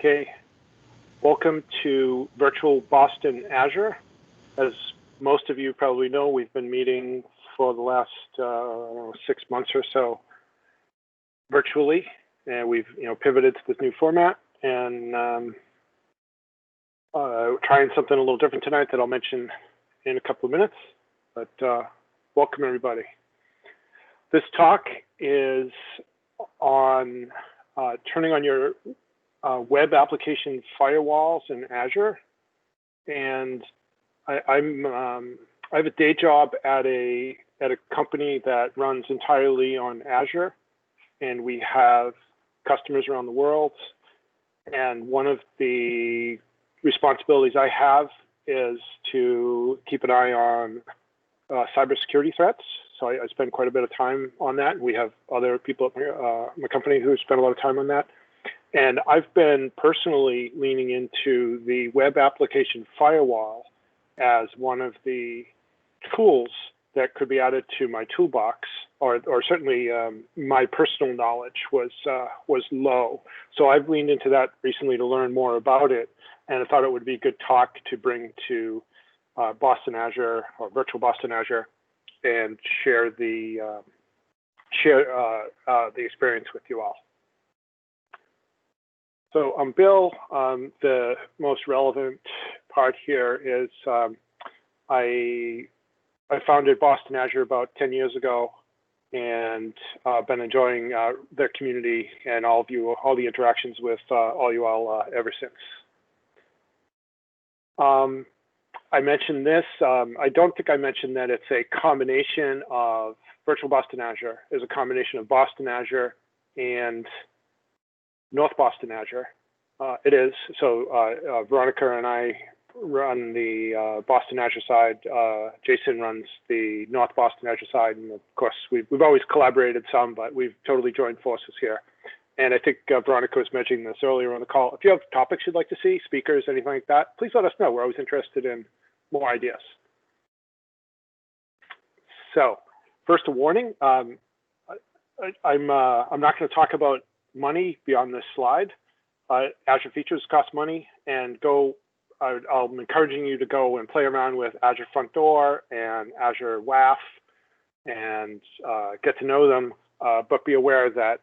Okay, welcome to Virtual Boston Azure. As most of you probably know, we've been meeting for the last 6 months or so virtually, and we've pivoted to this new format and trying something a little different tonight that I'll mention in a couple of minutes. But welcome everybody. This talk is on turning on your web application firewalls in Azure, and I have a day job at a company that runs entirely on Azure, and we have customers around the world. And one of the responsibilities I have is to keep an eye on cybersecurity threats. So I spend quite a bit of time on that. We have other people at my company who spend a lot of time on that. And I've been personally leaning into the web application firewall as one of the tools that could be added to my toolbox, or certainly my personal knowledge was low. So I've leaned into that recently to learn more about it, and I thought it would be a good talk to bring to Boston Azure or Virtual Boston Azure and share the experience with you all. So Bill, the most relevant part here is I founded Boston Azure about 10 years ago, and been enjoying their community and all the interactions with all you all ever since. I mentioned this. I don't think I mentioned that it's a combination of Virtual Boston Azure is a combination of Boston Azure and North Boston Azure. It is. So Veronica and I run the Boston Azure side. Jason runs the North Boston Azure side. And of course, we've always collaborated some, but we've totally joined forces here. And I think Veronica was mentioning this earlier on the call. If you have topics you'd like to see, speakers, anything like that, please let us know. We're always interested in more ideas. So first, a warning. I'm not going to talk about money beyond this slide. Azure features cost money, and I'm encouraging you to go and play around with Azure Front Door and Azure WAF and get to know them, but be aware that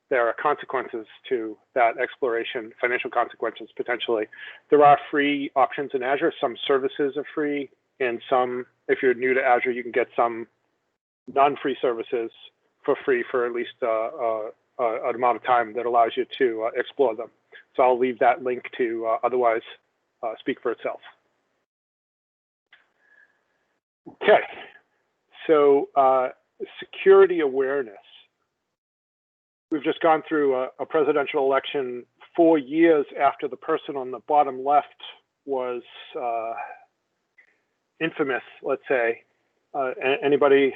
there are consequences to that exploration, financial consequences potentially. There are free options in Azure. Some services are free, and some, if you're new to Azure, you can get some non-free services for free for at least an amount of time that allows you to explore them. So I'll leave that link to otherwise speak for itself. Okay, so security awareness. We've just gone through a presidential election 4 years after the person on the bottom left was infamous, let's say. Anybody?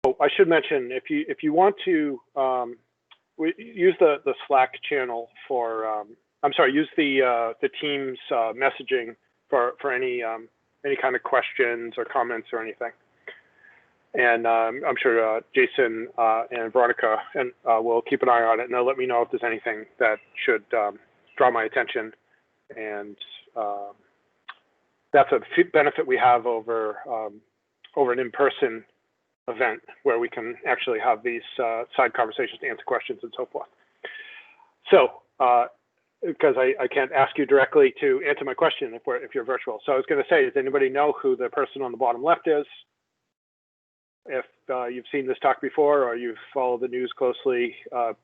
Oh, I should mention, if you want to use the Slack channel for, I'm sorry, use the Teams messaging for any kind of questions or comments or anything. And I'm sure Jason and Veronica will keep an eye on it, and they'll let me know if there's anything that should draw my attention. And that's a benefit we have over an in-person event where we can actually have these side conversations, answer questions, and so forth. So, because I can't ask you directly to answer my question if you're virtual. So I was going to say, does anybody know who the person on the bottom left is? If you've seen this talk before or you've followed the news closely,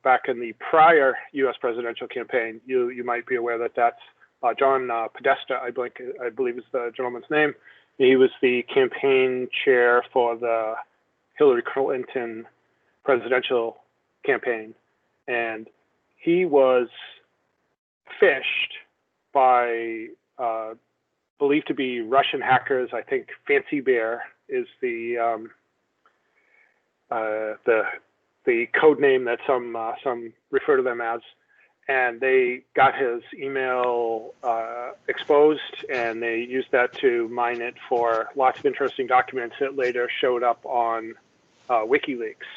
back in the prior U.S. presidential campaign, you might be aware that that's John Podesta, I believe is the gentleman's name. He was the campaign chair for the Hillary Clinton presidential campaign, and he was phished by believed to be Russian hackers. I think Fancy Bear is the code name that some refer to them as, and they got his email exposed, and they used that to mine it for lots of interesting documents that later showed up on WikiLeaks.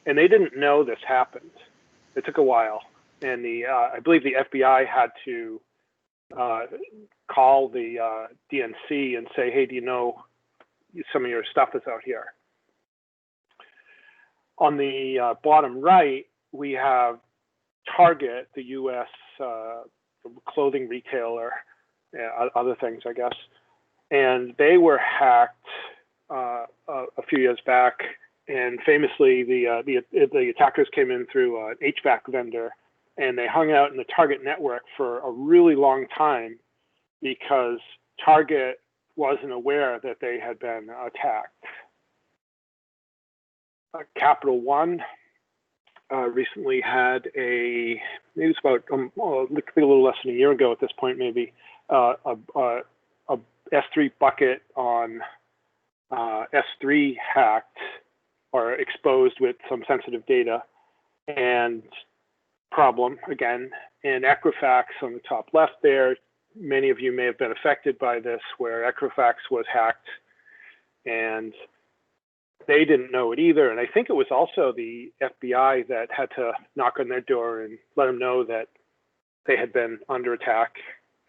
And they didn't know this happened. It took a while, and I believe the FBI had to call the DNC and say, hey, do you know some of your stuff is out here? On the bottom right, we have Target, the US clothing retailer, other things, I guess. And they were hacked a few years back. And famously, the attackers came in through an HVAC vendor, and they hung out in the Target network for a really long time because Target wasn't aware that they had been attacked. Capital One recently had maybe it's about a little less than a year ago at this point, maybe a S3 bucket on S3 hacked or exposed with some sensitive data, and problem again. And EQUIFAX on the top left there, many of you may have been affected by this, where EQUIFAX was hacked and they didn't know it either. And I think it was also the FBI that had to knock on their door and let them know that they had been under attack,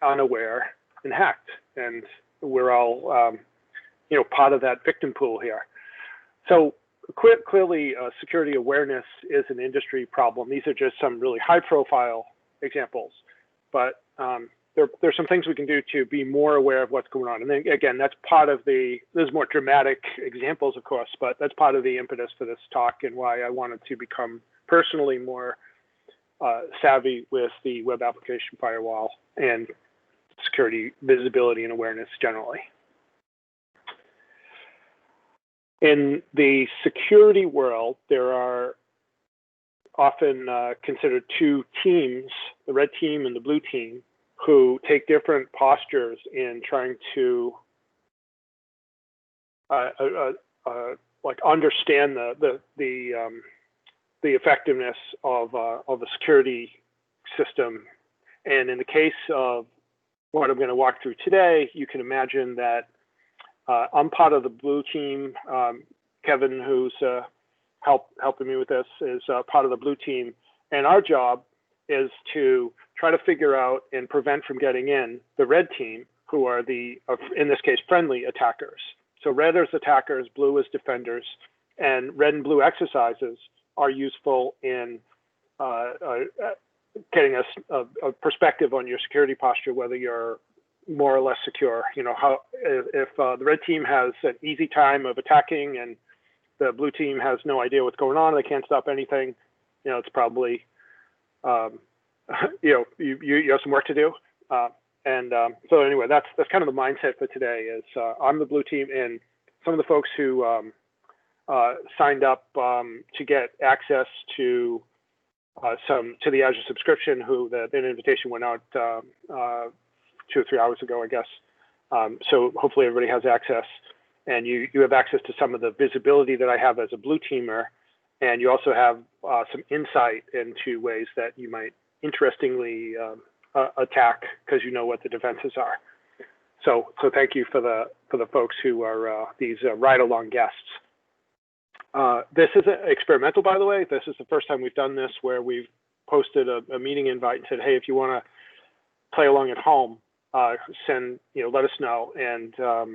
unaware, and hacked. And we're all, part of that victim pool here. So clearly, security awareness is an industry problem. These are just some really high-profile examples, but there's some things we can do to be more aware of what's going on. And then again, that's part of there's more dramatic examples, of course, but that's part of the impetus for this talk and why I wanted to become personally more savvy with the web application firewall and security visibility and awareness generally. In the security world, there are often considered two teams, the red team and the blue team, who take different postures in trying to understand the effectiveness of a security system. And in the case of what I'm going to walk through today, you can imagine that I'm part of the blue team. Kevin, who's helping me with this, is part of the blue team. And our job is to try to figure out and prevent from getting in the red team, who are in this case, friendly attackers. So red is attackers, blue is defenders, and red and blue exercises are useful in getting us a perspective on your security posture, whether you're more or less secure. If the red team has an easy time of attacking and the blue team has no idea what's going on, they can't stop anything, it's probably, you have some work to do. So anyway, that's kind of the mindset for today is I'm the blue team, and some of the folks who signed up to get access to the Azure subscription, an invitation went out 2 or 3 hours ago, I guess. So hopefully everybody has access, and you have access to some of the visibility that I have as a blue teamer, and you also have some insight into ways that you might interestingly attack because you know what the defenses are. So thank you for the folks who are these ride-along guests. This is experimental, by the way. This is the first time we've done this where we've posted a meeting invite and said, hey, if you want to play along at home, let us know. And I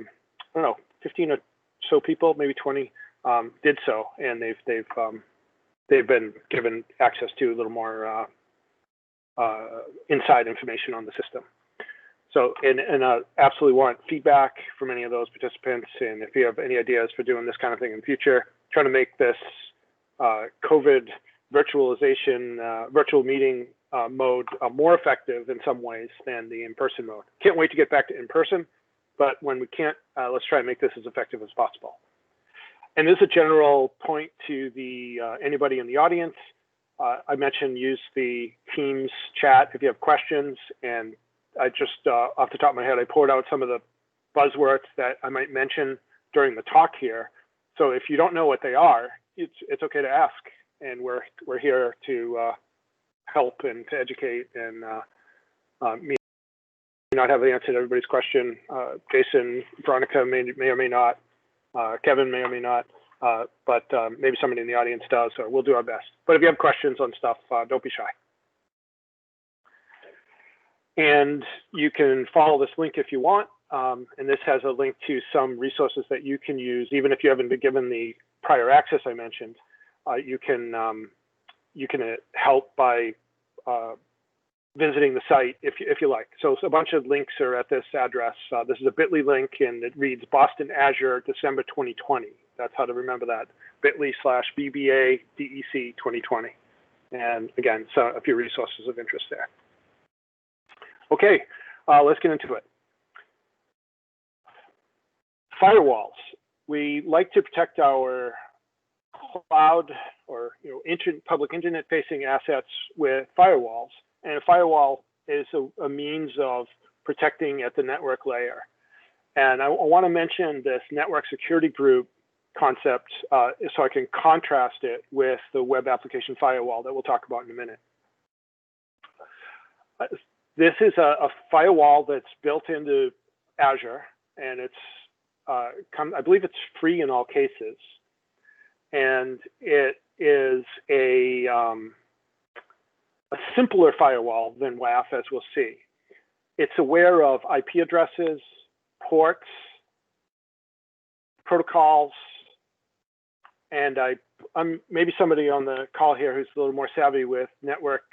don't know, 15 or so people, maybe 20, did so, and they've been given access to a little more inside information on the system. So, and I absolutely want feedback from any of those participants, and if you have any ideas for doing this kind of thing in the future, trying to make this COVID virtualization, virtual meeting mode more effective in some ways than the in-person mode. Can't wait to get back to in-person, but when we can't, let's try and make this as effective as possible. And this is a general point to anybody in the audience. I mentioned use the Teams chat if you have questions, and I just, off the top of my head, I poured out some of the buzzwords that I might mention during the talk here. So if you don't know what they are, it's okay to ask, and we're here to help and to educate, and may not have the answer to everybody's question. Jason, Veronica may or may not. Kevin may or may not, but maybe somebody in the audience does, or we'll do our best. But if you have questions on stuff, don't be shy. And you can follow this link if you want. And this has a link to some resources that you can use, even if you haven't been given the prior access I mentioned. You can help by visiting the site if you like. So a bunch of links are at this address. This is a bit.ly link, and it reads Boston Azure December 2020. That's how to remember that. bit.ly/BBA DEC 2020. And again, so a few resources of interest there. Okay, let's get into it. Firewalls. We like to protect our cloud or public internet-facing assets with firewalls, and a firewall is a means of protecting at the network layer. And I want to mention this network security group concept so I can contrast it with the web application firewall that we'll talk about in a minute. This is a firewall that's built into Azure, and it's I believe it's free in all cases, and it is a simpler firewall than WAF, as we'll see. It's aware of IP addresses, ports, protocols, and I'm maybe somebody on the call here who's a little more savvy with network,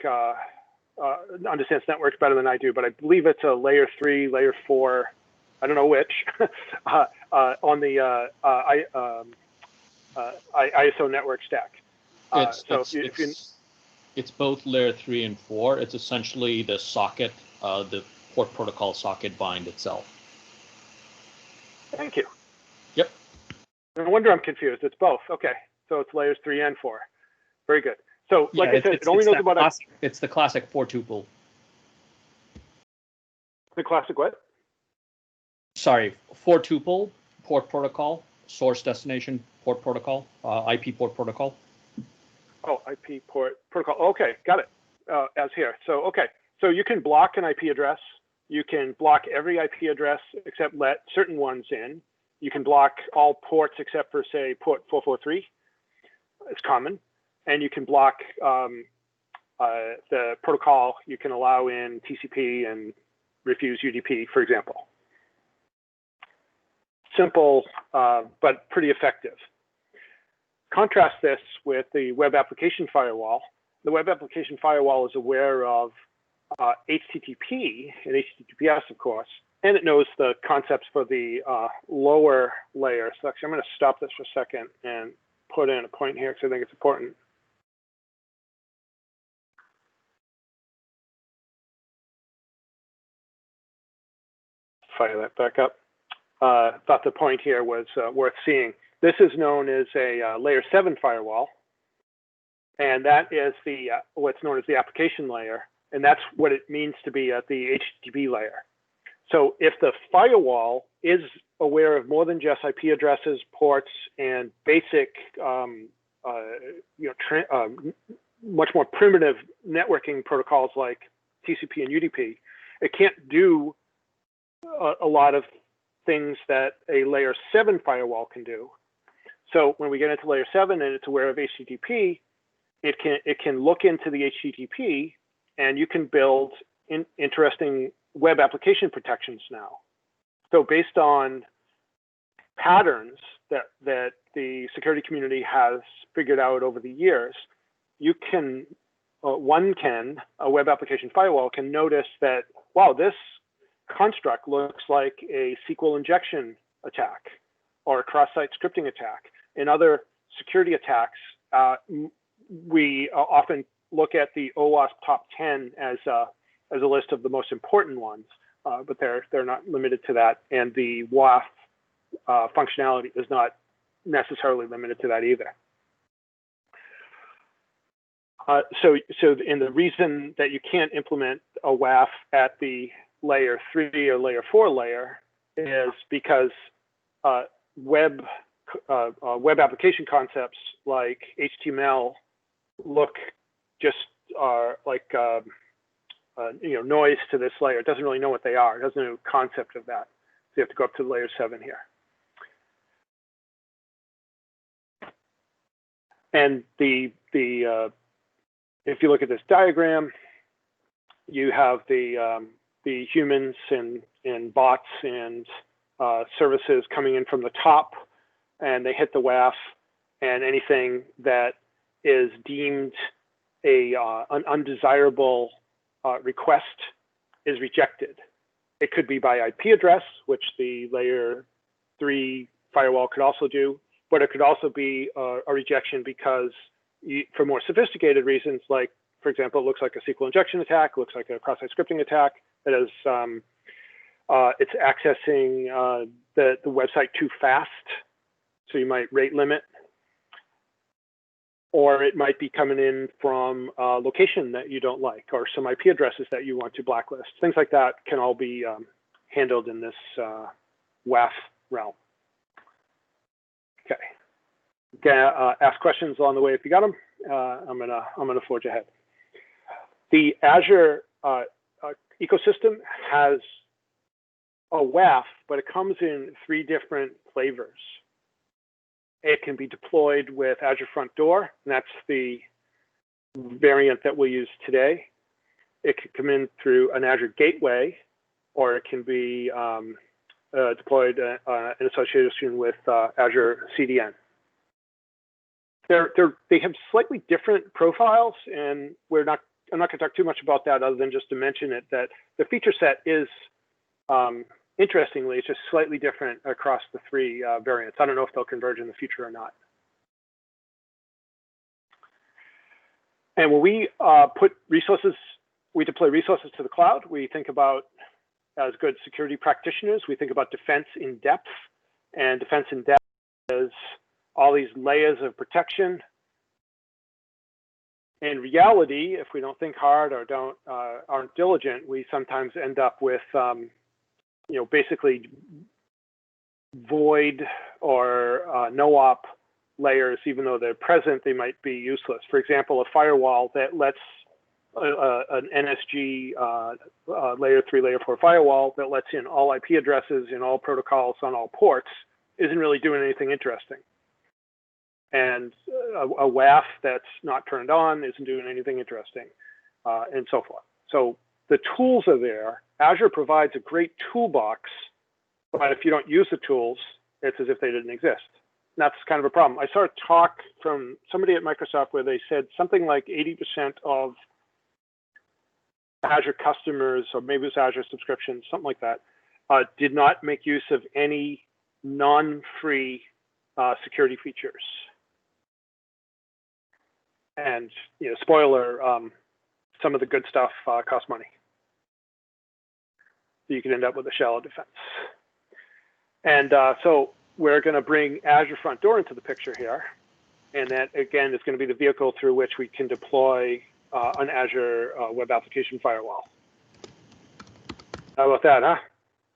understands networks better than I do, but I believe it's a layer 3, layer 4, I don't know which, on the ISO network stack. It's both layer 3 and 4. It's essentially the socket, the port protocol socket bind itself. Thank you. Yep. No wonder I'm confused. It's both. Okay. So it's layers 3 and 4. Very good. So like I said, it only knows about it's the classic 4-tuple. The classic what? Sorry, 4-tuple port protocol, source destination port protocol, IP port protocol. Oh, IP port protocol. Okay, got it. As here. So okay. So you can block an IP address. You can block every IP address except let certain ones in. You can block all ports except for, say, port 443. It's common. And you can block the protocol. You can allow in TCP and refuse UDP, for example. Simple, but pretty effective. Contrast this with the web application firewall. The web application firewall is aware of HTTP and HTTPS, of course, and it knows the concepts for the lower layer. So actually, I'm going to stop this for a second and put in a point here because I think it's important. Fire that back up. Thought the point here was worth seeing. This is known as a layer 7 firewall, and that is the what's known as the application layer, and that's what it means to be at the HTTP layer. So if the firewall is aware of more than just IP addresses, ports, and basic, much more primitive networking protocols like TCP and UDP, it can't do a lot of things that a layer 7 firewall can do. So when we get into layer 7 and it's aware of HTTP, it can look into the HTTP, and you can build interesting web application protections now. So based on patterns that the security community has figured out over the years, you can, a web application firewall can notice that, wow, this construct looks like a SQL injection attack or a cross-site scripting attack. In other security attacks, we often look at the OWASP top 10 as a list of the most important ones, but they're not limited to that, and the WAF functionality is not necessarily limited to that either. And the reason that you can't implement a WAF at the layer 3 or layer 4 layer is because web application concepts like HTML look just like noise to this layer. It doesn't really know what they are. It doesn't know the concept of that. So you have to go up to layer 7 here. And if you look at this diagram, you have the the humans and bots and services coming in from the top, and they hit the WAF, and anything that is deemed an undesirable request is rejected. It could be by IP address, which the layer 3 firewall could also do, but it could also be a rejection because for more sophisticated reasons, like, for example, it looks like a SQL injection attack, looks like a cross-site scripting attack that is, it's accessing the website too fast, so you might rate limit. Or it might be coming in from a location that you don't like, or some IP addresses that you want to blacklist. Things like that can all be handled in this WAF realm. Okay. Ask questions along the way if you got them. I'm gonna forge ahead. The Azure ecosystem has a WAF, but it comes in 3 different flavors. It can be deployed with Azure Front Door, and that's the variant that we'll use today. It can come in through an Azure Gateway, or it can be deployed in association with Azure CDN. They have slightly different profiles, and I'm not going to talk too much about that other than just to mention it, that the feature set is, interestingly, it's just slightly different across the 3 variants. I don't know if they'll converge in the future or not. And when we we deploy resources to the cloud, we think about, as good security practitioners, we think about defense in depth. And defense in depth is all these layers of protection. In reality, if we don't think hard or aren't diligent, we sometimes end up with basically void or no-op layers. Even though they're present, they might be useless. For example, a firewall that lets an NSG layer 3, layer 4 firewall that lets in all IP addresses in all protocols on all ports isn't really doing anything interesting. And a WAF that's not turned on isn't doing anything interesting, and so forth. So the tools are there. Azure provides a great toolbox, but if you don't use the tools, it's as if they didn't exist. And that's kind of a problem. I saw a talk from somebody at Microsoft where they said something like 80% of Azure customers, or maybe it was Azure subscriptions, something like that, did not make use of any non-free security features. And spoiler, some of the good stuff costs money. So you could end up with a shallow defense. And so we're going to bring Azure Front Door into the picture here. And that, again, is going to be the vehicle through which we can deploy an Azure Web Application Firewall. How about that, huh?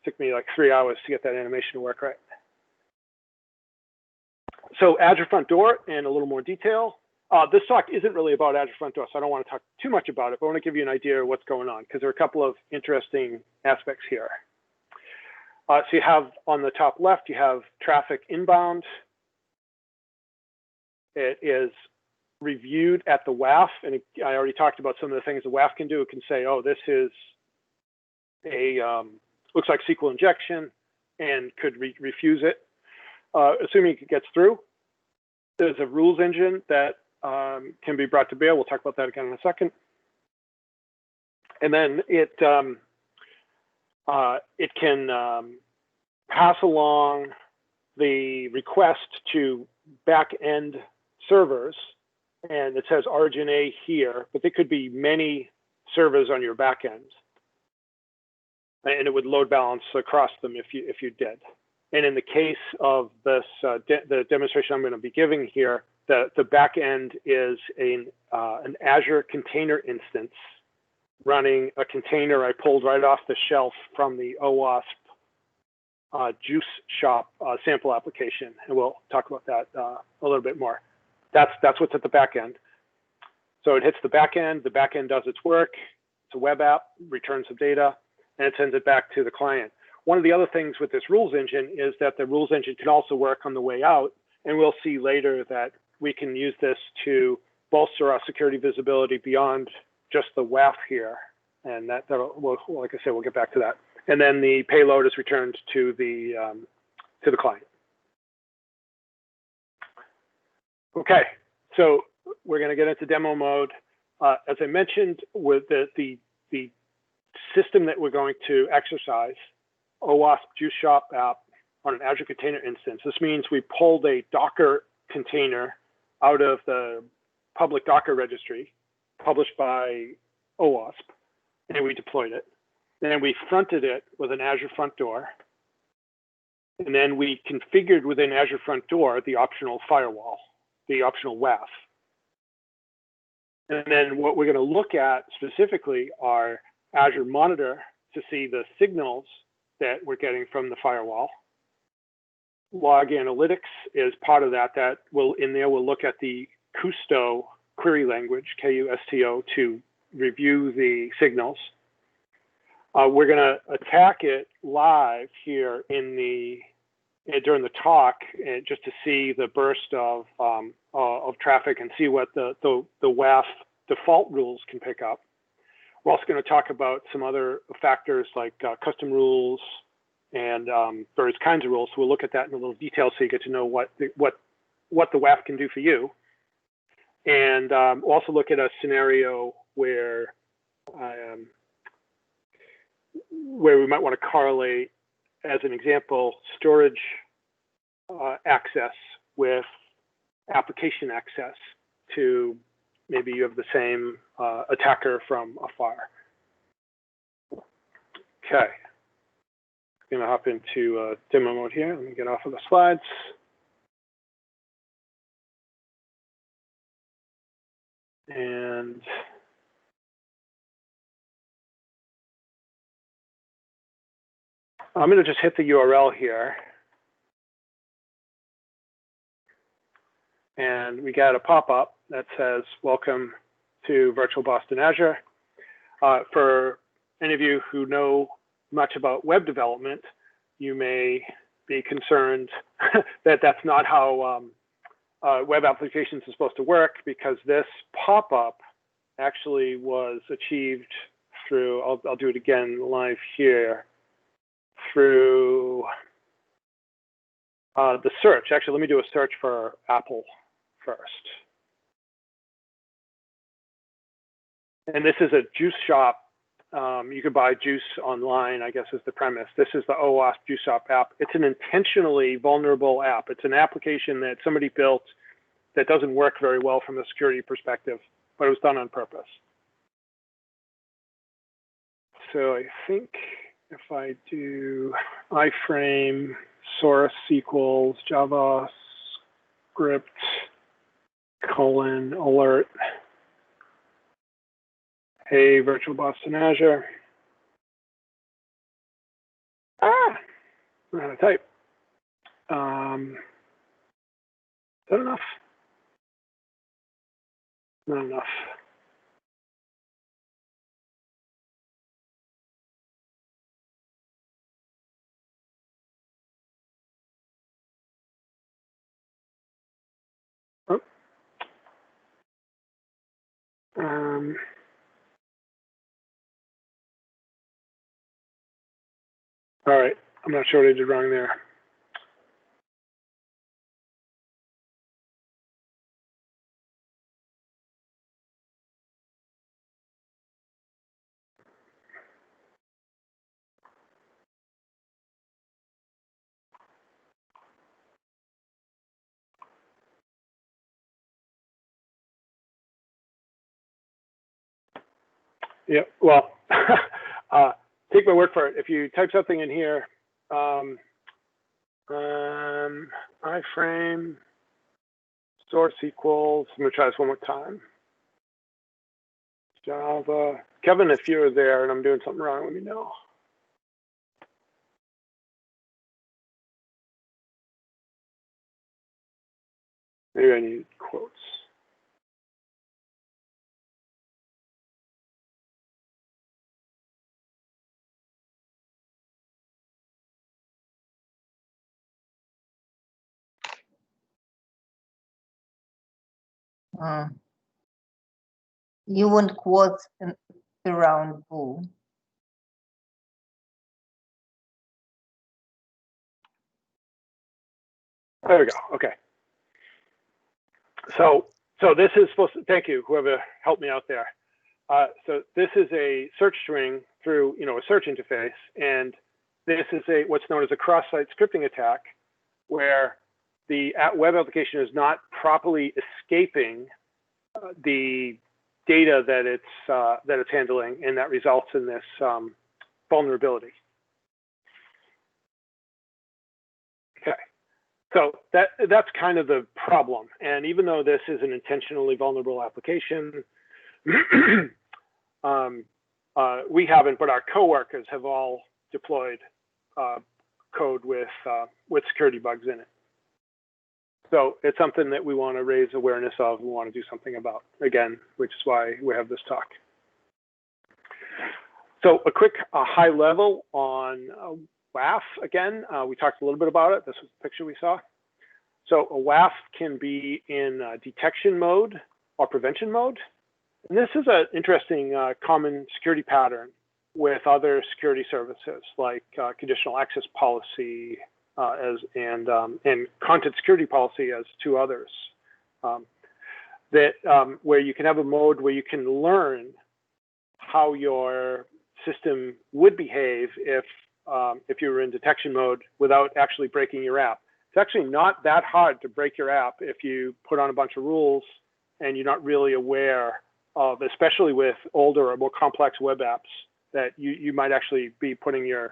Took me like 3 hours to get that animation to work right. So Azure Front Door in a little more detail. This talk isn't really about Azure Front Door, so I don't want to talk too much about it, but I want to give you an idea of what's going on, because there are a couple of interesting aspects here. So you have on the top left, you have traffic inbound. It is reviewed at the WAF, and I already talked about some of the things the WAF can do. It can say, oh, this is a, looks like SQL injection, and could refuse it, assuming it gets through. There's a rules engine that can be brought to bear. We'll talk about that again in a second. And then it can pass along the request to back-end servers, and it says origin A here, but there could be many servers on your back-end, and it would load balance across them if you did. And in the case of this, the demonstration I'm going to be giving here, the back end is an Azure container instance running a container I pulled right off the shelf from the OWASP Juice Shop sample application, and we'll talk about that a little bit more. That's what's at the back end. So it hits the back end does its work. It's a web app, returns some data, and it sends it back to the client. One of the other things with this rules engine is that the rules engine can also work on the way out, and we'll see later that we can use this to bolster our security visibility beyond just the WAF here. and well, like I said, we'll get back to that. And then the payload is returned to the client. Okay, so we're going to get into demo mode. As I mentioned, with the system that we're going to exercise, OWASP Juice Shop app on an Azure Container Instance. This means we pulled a Docker container out of the public Docker registry published by OWASP, and we deployed it. Then we fronted it with an Azure front door. And then we configured within Azure front door the optional firewall, the optional WAF. And then what we're going to look at specifically are Azure Monitor to see the signals that we're getting from the firewall. Log Analytics is part of that. In there, we'll look at the Kusto query language, Kusto, to review the signals. We're going to attack it live here during the talk, just to see the burst of traffic and see what the WAF default rules can pick up. We're also going to talk about some other factors like custom rules and various kinds of rules. So we'll look at that in a little detail so you get to know what the WAF can do for you. And we'll also look at a scenario where we might want to correlate, as an example, storage access with application access to maybe you have the same attacker from afar. Okay, I'm going to hop into demo mode here. Let me get off of the slides. And I'm going to just hit the URL here. And we got a pop-up that says, welcome to Virtual Boston Azure. For any of you who know much about web development, you may be concerned that that's not how web applications are supposed to work, because this pop-up actually was achieved through, I'll do it again live here, through the search. Actually, let me do a search for Apple first. And this is a Juice Shop. You could buy juice online, I guess is the premise. This is the OWASP Juice Shop app. It's an intentionally vulnerable app. It's an application that somebody built that doesn't work very well from a security perspective, but it was done on purpose. So I think if I do iframe source equals JavaScript :alert, hey, Virtual Boston Azure. I'm going to type. Is that enough? Not enough. Oh. All right, I'm not sure what I did wrong there. Yeah, well, take my word for it. If you type something in here, iframe source equals, I'm going to try this one more time. Java. Kevin, if you're there and I'm doing something wrong, let me know. Maybe I need quotes. You want quotes the round bool. There we go. Okay. So this is supposed to, thank you, whoever helped me out there. So this is a search string through, a search interface, and this is what's known as a cross-site scripting attack, where the web application is not properly escaping the data that it's handling, and that results in this vulnerability. Okay. So that's kind of the problem. And even though this is an intentionally vulnerable application, we haven't, but our coworkers have all deployed code with security bugs in it. So it's something that we want to raise awareness of, we want to do something about, again, which is why we have this talk. So a quick high level on WAF. Again, we talked a little bit about it. This was the picture we saw. So a WAF can be in detection mode or prevention mode. And this is an interesting common security pattern with other security services like conditional access policy and content security policy as two others. Where you can have a mode where you can learn how your system would behave if you were in detection mode without actually breaking your app. It's actually not that hard to break your app if you put on a bunch of rules and you're not really aware of, especially with older or more complex web apps, that you might actually be putting the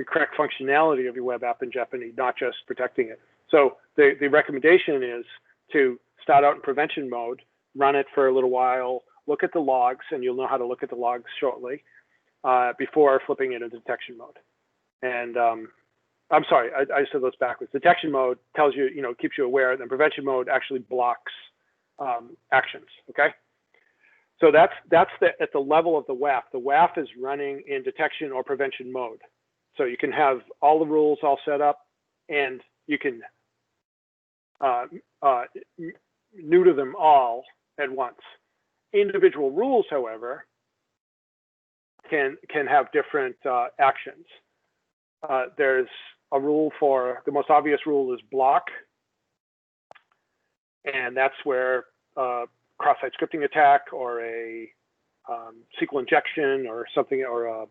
correct functionality of your web app in jeopardy, not just protecting it. So the recommendation is to start out in prevention mode, run it for a little while, look at the logs, and you'll know how to look at the logs shortly, before flipping it into detection mode. And I'm sorry, I said those backwards. Detection mode tells you, keeps you aware, and then prevention mode actually blocks actions, okay? So that's at the level of the WAF. The WAF is running in detection or prevention mode. So you can have all the rules all set up, and you can neuter them all at once. Individual rules, however, can have different actions. There's a rule for, the most obvious rule is block, and that's where cross-site scripting attack or a SQL injection or something, or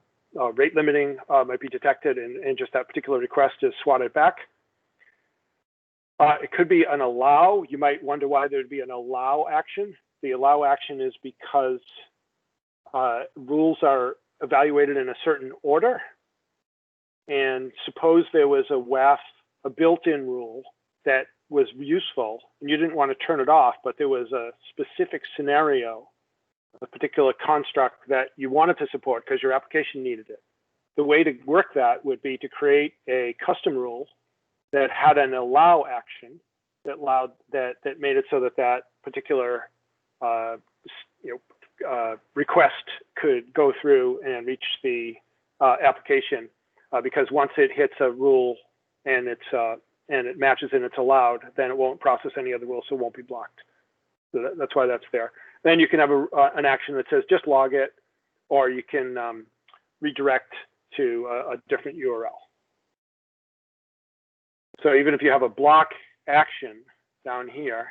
rate limiting might be detected, and just that particular request is swatted back. It could be an allow. You might wonder why there'd be an allow action. The allow action is because rules are evaluated in a certain order. And suppose there was a WAF, a built-in rule that was useful, and you didn't want to turn it off, but there was a specific scenario, a particular construct that you wanted to support because your application needed it. The way to work that would be to create a custom rule that had an allow action that allowed that made it so that particular request could go through and reach the application, because once it hits a rule and it matches and it's allowed, then it won't process any other rules, so it won't be blocked. So that's why that's there. Then you can have an action that says just log it, or you can redirect to a different URL. So even if you have a block action down here,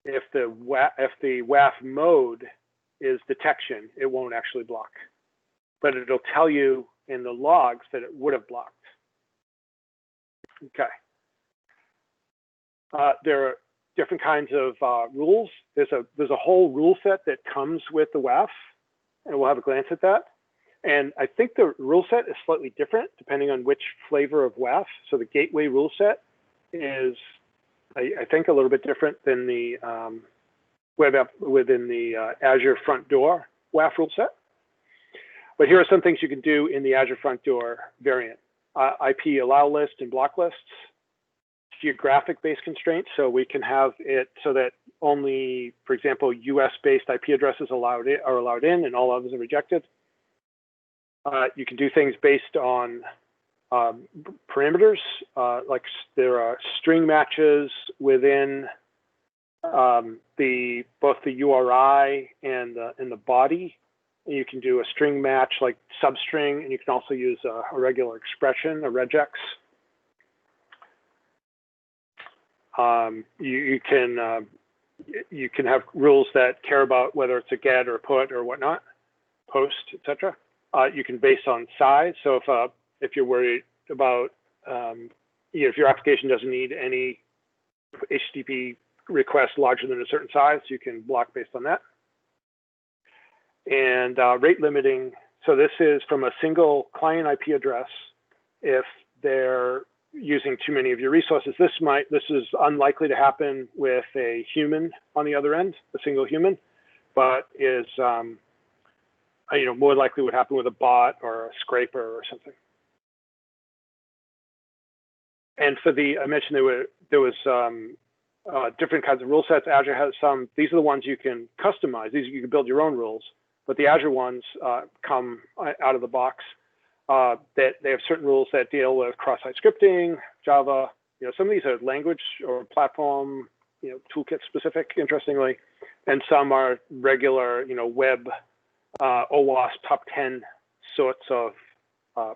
if the WAF mode is detection, it won't actually block, but it'll tell you in the logs that it would have blocked. Okay. There are different kinds of rules. There's a whole rule set that comes with the WAF, and we'll have a glance at that. And I think the rule set is slightly different depending on which flavor of WAF. So the gateway rule set is, I think, a little bit different than the web app within the Azure front door WAF rule set. But here are some things you can do in the Azure front door variant. IP allow list and block lists, geographic-based constraints, so we can have it so that only, for example, US-based IP addresses are allowed in and all others are rejected. You can do things based on parameters, like there are string matches within both the URI and the body You can do a string match like substring, and you can also use a regular expression, a regex. You can have rules that care about whether it's a get or a put or whatnot, post, etc. You can base on size. So if you're worried about if your application doesn't need any HTTP requests larger than a certain size, you can block based on that. And rate limiting. So this is from a single client IP address. If they're using too many of your resources, this is unlikely to happen with a human on the other end, a single human, but is more likely would happen with a bot or a scraper or something. And for I mentioned there was different kinds of rule sets. Azure has some. These are the ones you can customize. These you can build your own rules, but the Azure ones come out of the box. That they have certain rules that deal with cross-site scripting, Java. Some of these are language or platform, toolkit specific, interestingly, and some are regular, web, OWASP top 10 sorts of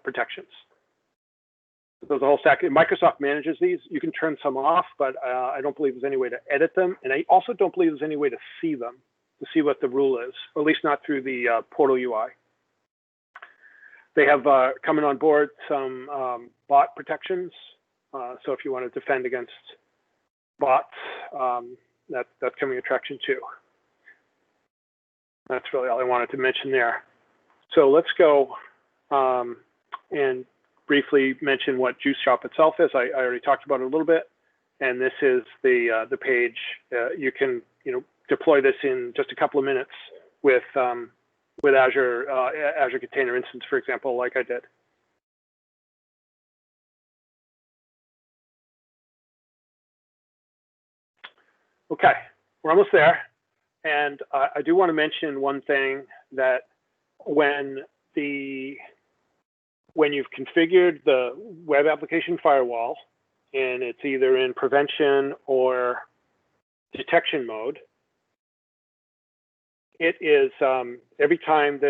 protections. There's a whole stack. Microsoft manages these. You can turn some off, but I don't believe there's any way to edit them, and I also don't believe there's any way to see them, to see what the rule is, or at least not through the portal UI. They have coming on board some bot protections. So if you want to defend against bots, that's coming attraction too. That's really all I wanted to mention there. So let's go and briefly mention what Juice Shop itself is. I already talked about it a little bit, and this is the page. You can deploy this in just a couple of minutes with Azure Container Instance, for example, like I did. Okay, we're almost there. And I do want to mention one thing, that when you've configured the web application firewall, and it's either in prevention or detection mode, it is every time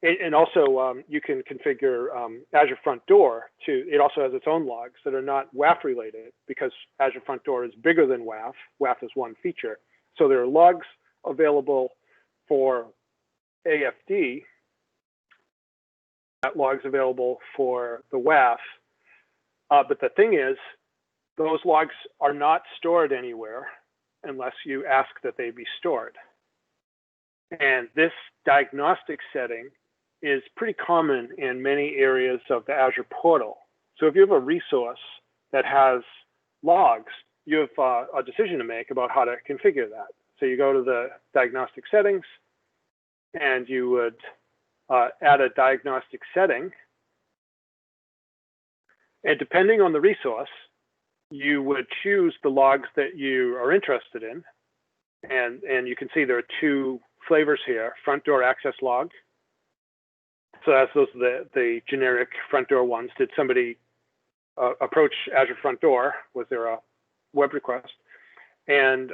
and also you can configure Azure Front Door it also has its own logs that are not WAF related, because Azure Front Door is bigger than WAF. WAF is one feature. So there are logs available for AFD, logs available for the WAF. But the thing is, those logs are not stored anywhere unless you ask that they be stored. And this diagnostic setting is pretty common in many areas of the Azure portal. So if you have a resource that has logs, you have a decision to make about how to configure that. So you go to the diagnostic settings, and you would add a diagnostic setting. And depending on the resource, you would choose the logs that you are interested in. And you can see there are two flavors here: front door access log. So those are the generic front door ones. Did somebody approach Azure Front Door? Was there a web request? And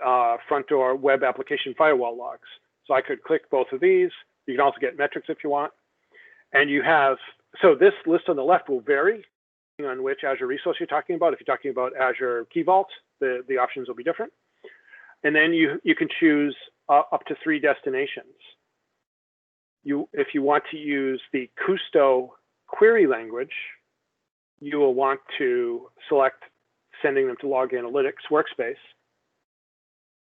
front door web application firewall logs. So I could click both of these. You can also get metrics if you want. And you have, so this list on the left will vary on which Azure resource you're talking about. If you're talking about Azure Key Vault, the options will be different. And then you can choose up to 3 destinations. If you want to use the Kusto query language, you will want to select sending them to Log Analytics workspace.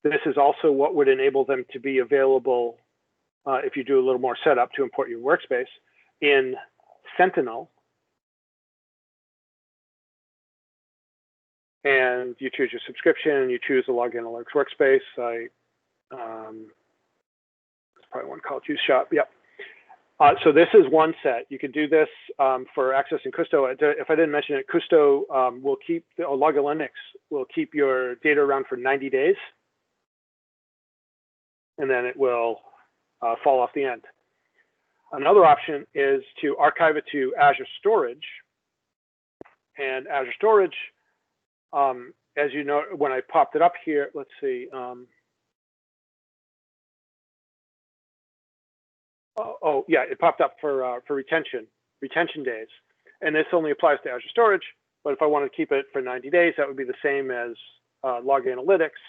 This is also what would enable them to be available if you do a little more setup to import your workspace in Sentinel. And you choose your subscription, you choose the Log Analytics workspace. There's probably one called Juice Shop. Yep. So this is one set. You can do this for accessing Kusto. If I didn't mention it, Kusto will keep, or Log Analytics will keep your data around for 90 days. And then it will fall off the end. Another option is to archive it to Azure Storage. And Azure Storage, as you know, when I popped it up here, let's see. oh yeah, it popped up for retention days, and this only applies to Azure Storage. But if I want to keep it for 90 days, that would be the same as log analytics.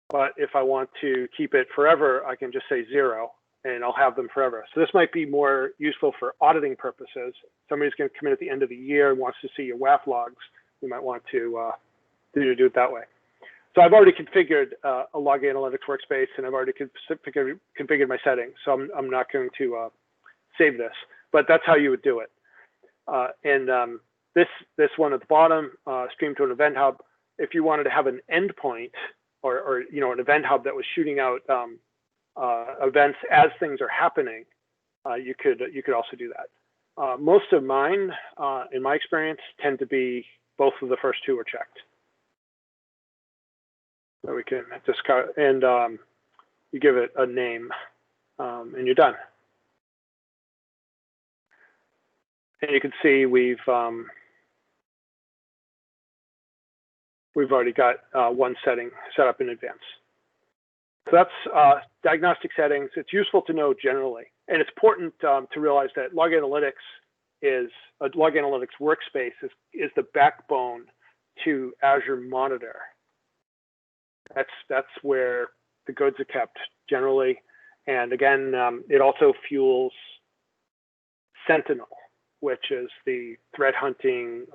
But if I want to keep it forever, I can just say 0, and I'll have them forever. So this might be more useful for auditing purposes. Somebody's going to come in at the end of the year and wants to see your WAF logs. You might want to do it that way. So I've already configured a log analytics workspace, and I've already configured my settings. So I'm not going to save this, but that's how you would do it. This one at the bottom, stream to an event hub. If you wanted to have an endpoint or an event hub that was shooting out events as things are happening, you could also do that. Most of mine, in my experience, tend to be both of the first two are checked. So we can discard, and you give it a name, and you're done. And you can see we've already got one setting set up in advance. So that's diagnostic settings. It's useful to know generally, and it's important to realize that log analytics is a log analytics workspace is the backbone to Azure Monitor. That's where the goods are kept generally, and again, it also fuels Sentinel, which is the threat hunting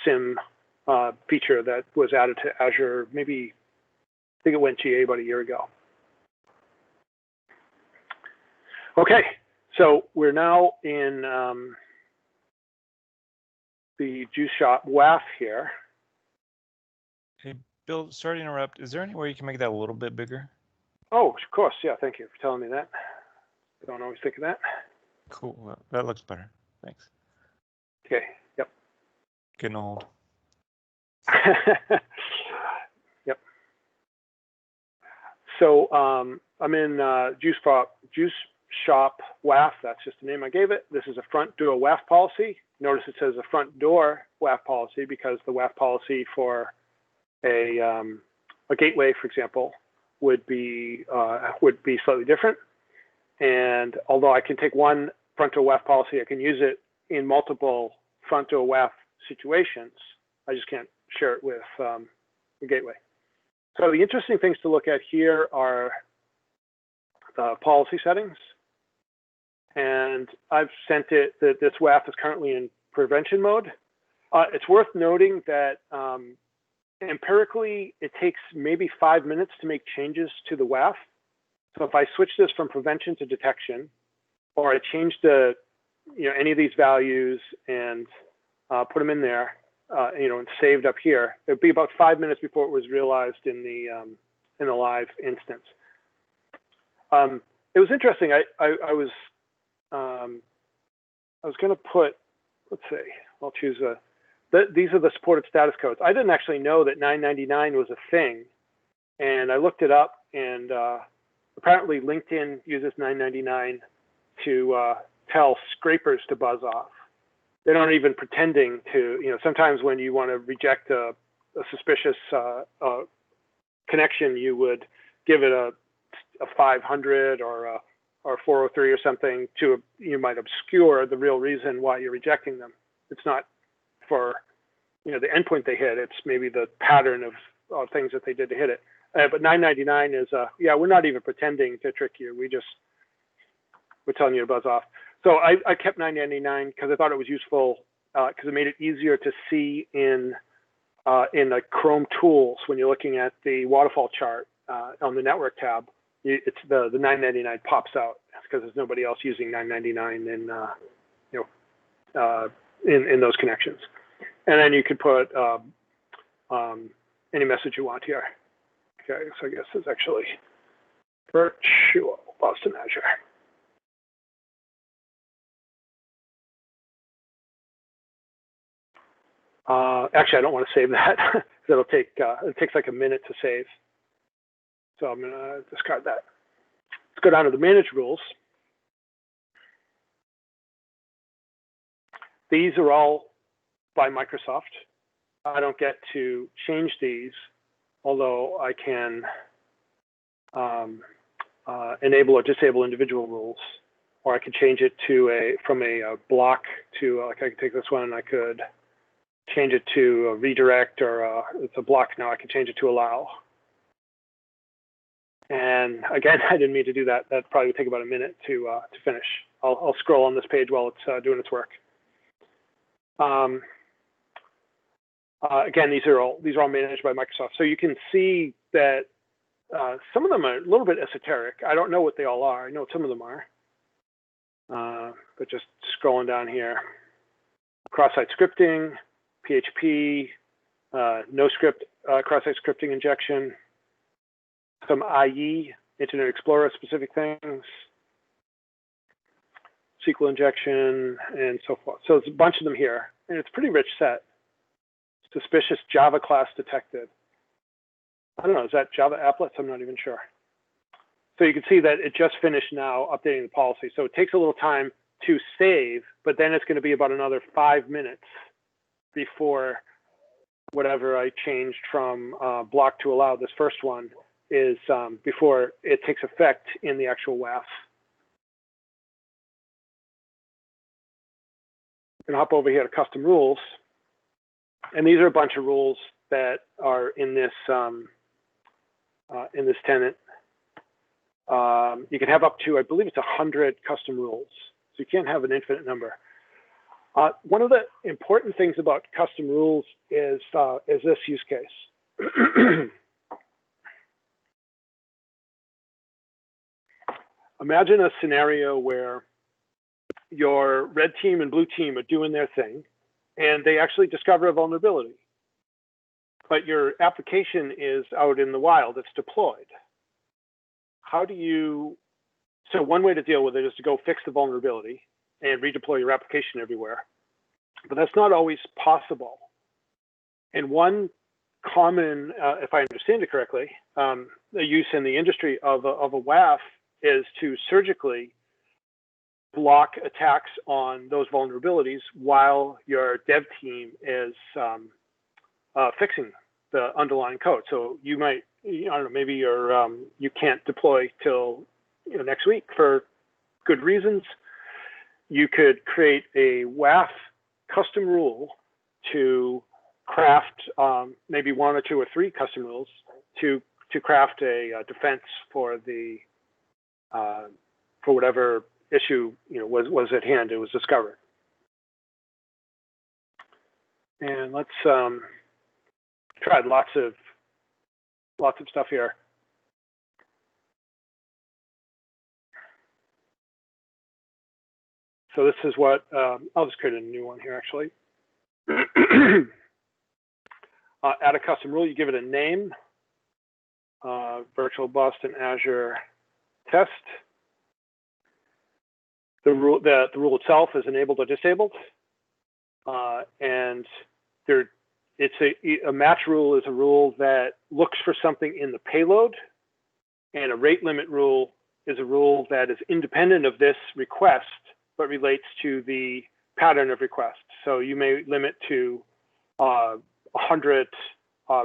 SIM feature that was added to Azure. Maybe I think it went GA about a year ago. Okay, so we're now in the Juice Shop WAF here. Hey, Bill, sorry to interrupt. Is there any way you can make that a little bit bigger? Oh, of course. Yeah, thank you for telling me that. I don't always think of that. Cool. Well, that looks better. Thanks. Okay. Yep. Getting old. Yep. So I'm in Juice Shop WAF. That's just the name I gave it. This is a front door WAF policy. Notice it says a front door WAF policy because the WAF policy for a gateway, for example, would be slightly different. And although I can take one front door WAF policy, I can use it in multiple front door WAF situations. I just can't share it with the gateway. So the interesting things to look at here are the policy settings. And I've sent it that this WAF is currently in prevention mode. It's worth noting that empirically, it takes maybe 5 minutes to make changes to the WAF. So if I switch this from prevention to detection, or I change any of these values and put them in there, and saved up here, it'd be about 5 minutes before it was realized in the live instance. It was interesting. I was going to put, let's see, I'll choose these are the supported status codes. I didn't actually know that 999 was a thing, and I looked it up, and apparently LinkedIn uses 999 to tell scrapers to buzz off. They're not even pretending to, sometimes when you want to reject a suspicious connection, you would give it a 500 or a 403 or something you might obscure the real reason why you're rejecting them. It's not for, the endpoint they hit. It's maybe the pattern of things that they did to hit it. But 999 is, yeah, we're not even pretending to trick you. We're telling you to buzz off. So I kept 999 because I thought it was useful because it made it easier to see in the Chrome tools when you're looking at the waterfall chart on the network tab. It's the 999 pops out because there's nobody else using 999 in those connections. And then you could put any message you want here. Okay, so I guess it's actually virtual Boston Azure. Actually, I don't want to save that because it'll take it takes like a minute to save. So I'm going to discard that. Let's go down to the manage rules. These are all by Microsoft. I don't get to change these, although I can enable or disable individual rules. or I could change it to from a block to, like I could take this one and I could change it to a redirect, or it's a block now, I can change it to allow. And again, I didn't mean to do that. That probably would take about a minute to finish. I'll scroll on this page while it's doing its work. Again, these are all managed by Microsoft. So you can see that some of them are a little bit esoteric. I don't know what they all are. I know what some of them are. But just scrolling down here, cross-site scripting, PHP, no script cross-site scripting injection, some IE, Internet Explorer specific things, SQL injection, and so forth. So it's a bunch of them here, and it's a pretty rich set. Suspicious Java class detected. I don't know, is that Java applets? I'm not even sure. So you can see that it just finished now updating the policy. So it takes a little time to save, but then it's going to be about another 5 minutes before whatever I changed from block to allow, this first one, is before it takes effect in the actual WAF. I'm going to hop over here to custom rules. And these are a bunch of rules that are in this tenant. You can have up to, I believe it's 100 custom rules. So you can't have an infinite number. One of the important things about custom rules is this use case. Imagine a scenario where your red team and blue team are doing their thing, and they actually discover a vulnerability. But your application is out in the wild, it's deployed. How do you, so one way to deal with it is to go fix the vulnerability and redeploy your application everywhere. But that's not always possible. And one common, if I understand it correctly, the use in the industry of a WAF is to surgically block attacks on those vulnerabilities while your dev team is fixing the underlying code. So you might, I don't know, maybe you can't deploy till next week for good reasons. You could create a WAF custom rule to craft maybe 1 or 2 or 3 custom rules to craft a defense for the for whatever issue was at hand. It was discovered. And let's try lots of stuff here. So this is what I'll just create a new one here actually. Add a custom rule. You give it a name. Virtual Boston Azure test. The rule itself is enabled or disabled, and a match rule is a rule that looks for something in the payload, and a rate limit rule is a rule that is independent of this request but relates to the pattern of requests. So you may limit to 100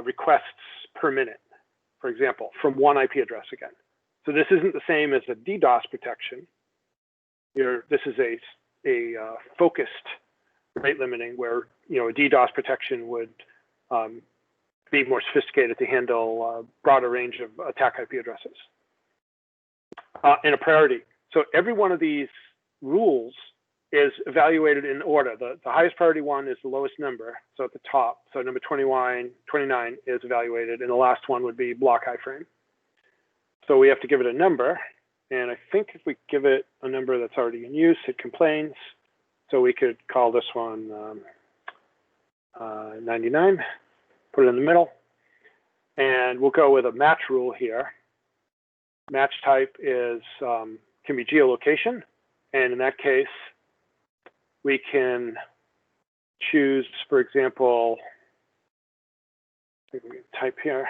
requests per minute, for example, from one IP address again. So this isn't the same as a DDoS protection. This is a focused rate limiting where a DDoS protection would be more sophisticated to handle a broader range of attack IP addresses. And a priority. So every one of these rules is evaluated in order. The highest priority one is the lowest number, so at the top. So number 29 is evaluated, and the last one would be block iframe. So we have to give it a number. And I think if we give it a number that's already in use, it complains. So we could call this one 99, put it in the middle. And we'll go with a match rule here. Match type is can be geolocation. And in that case, we can choose, for example, I think we can type here.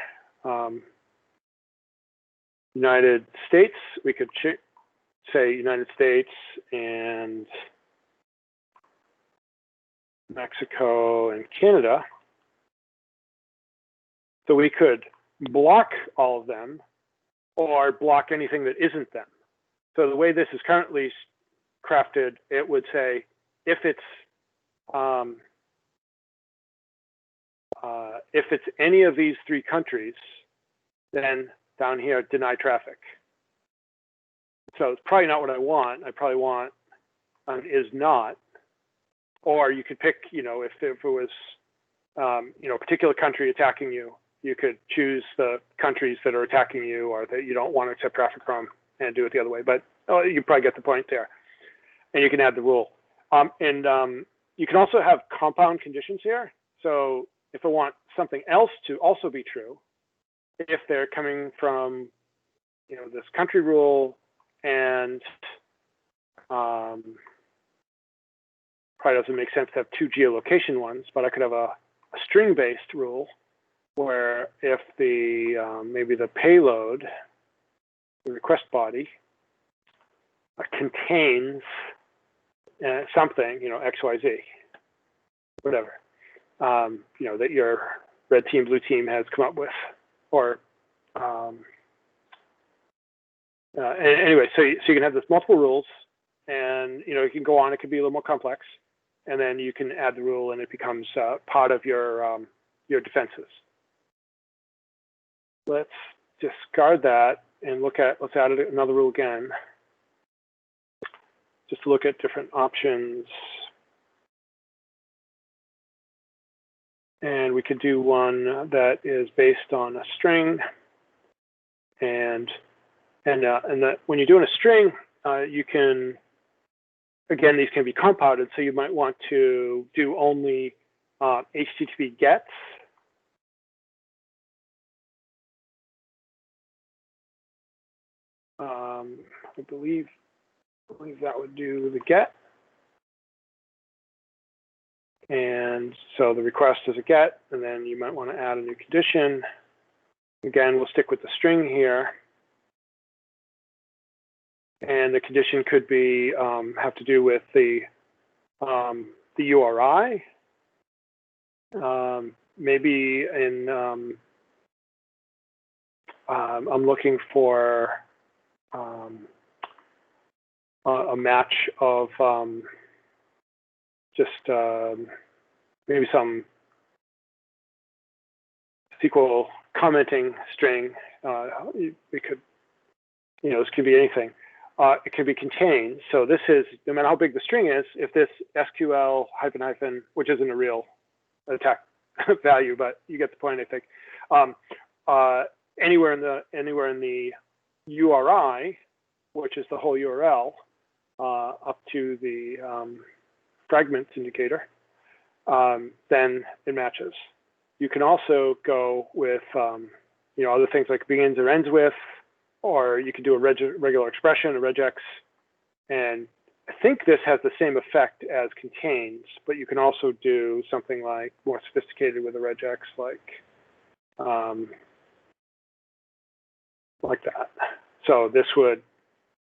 United States, we could say United States and Mexico and Canada. So we could block all of them or block anything that isn't them. So the way this is currently crafted, it would say if it's any of these three countries, then down here deny traffic. So it's probably not what I want. I probably want is not. Or you could pick, you know, if it was you know, a particular country attacking you, you could choose the countries that are attacking you or that you don't want to accept traffic from and do it the other way. But you probably get the point there. And you can add the rule. You can also have compound conditions here. So if I want something else to also be true, if they're coming from, you know, this country rule and probably doesn't make sense to have two geolocation ones, but I could have a string-based rule where if the maybe the payload, the request body, contains something, you know, X, Y, Z, whatever, you know, that your red team, blue team has come up with, or anyway, so you can have this multiple rules, and you know, you can go on. It could be a little more complex, and then you can add the rule, and it becomes part of your defenses. Let's discard that and look at. Let's add another rule again, just to look at different options. And we could do one that is based on a string, and that when you're doing a string, you can, again, these can be compounded. So you might want to do only HTTP gets. I believe that would do the get. And so the request is a get, and then you might want to add a new condition. Again, we'll stick with the string here. And the condition could be have to do with the URI. Maybe in I'm looking for a match of just maybe some SQL commenting string. It could, you know, this could be anything. It could be contained. So this is, no matter how big the string is, if this SQL --, which isn't a real attack value, but you get the point, I think. Anywhere in the URI, which is the whole URL, up to the fragments indicator, then it matches. You can also go with you know, other things like begins or ends with, or you can do a regular expression, a regex, and I think this has the same effect as contains, but you can also do something like more sophisticated with a regex, like that. So this would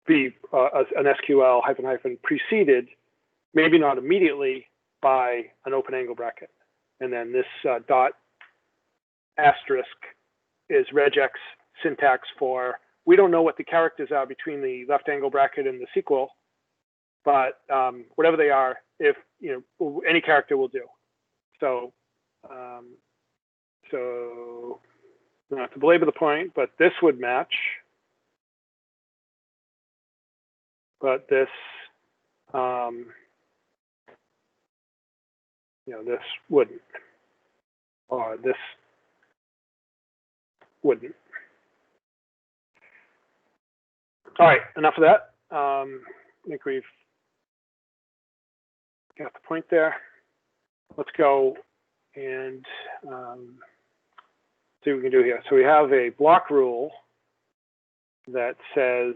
be an SQL --, preceded, maybe not immediately, by an open angle bracket. And then this dot asterisk is regex syntax for, we don't know what the characters are between the left angle bracket and the SQL, but whatever they are, if, you know, any character will do. So, not to belabor the point, but this would match. But this, you know, this wouldn't, or this wouldn't. All right, enough of that. I think we've got the point there. Let's go and see what we can do here. So we have a block rule that says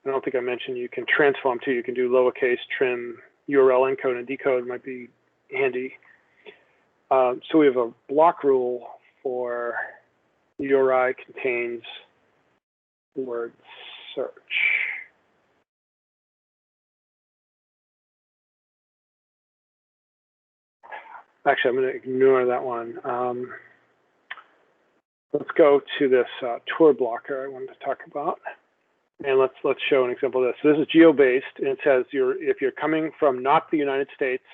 I don't think I mentioned you can transform too. You can do lowercase trim URL encode and decode, might be handy. So we have a block rule for URI contains word search. Actually, I'm going to ignore that one. let's go to this Tor blocker I wanted to talk about. And let's show an example of this. So this is geo-based, and it says if you're coming from not the United States,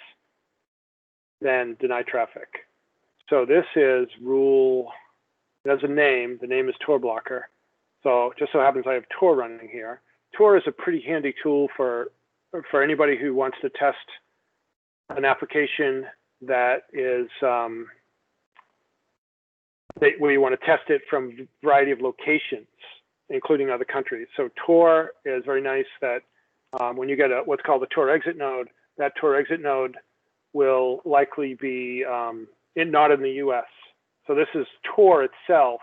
then deny traffic. So this is rule, it has a name. The name is Tor blocker. So just so happens I have Tor running here. Tor is a pretty handy tool for anybody who wants to test an application that is where you want to test it from a variety of locations, including other countries. So Tor is very nice that when you get what's called a Tor exit node, that Tor exit node will likely be not in the US. So this is Tor itself.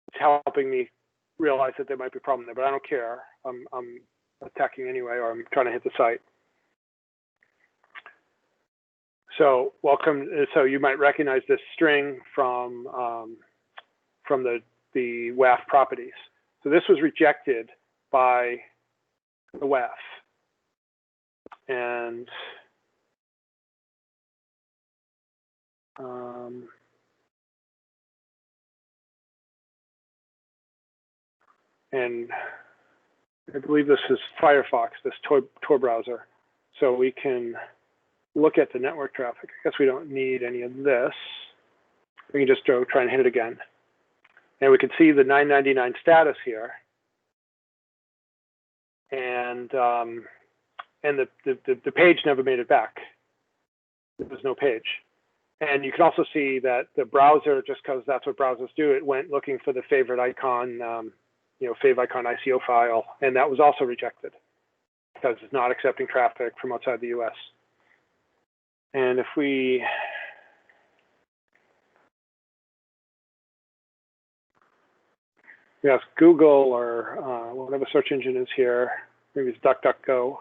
It's helping me realize that there might be a problem there, but I don't care. I'm attacking anyway, or I'm trying to hit the site. So welcome. So you might recognize this string from the WAF properties. So this was rejected by the WAF, and I believe this is Firefox, this Tor browser. So we can look at the network traffic. I guess we don't need any of this. We can just try and hit it again. And we can see the 999 status here. And the page never made it back. There was no page. And you can also see that the browser, just because that's what browsers do, it went looking for the favorite icon, favicon ICO file, and that was also rejected because it's not accepting traffic from outside the US. And if we ask Google or whatever search engine is here, maybe it's DuckDuckGo,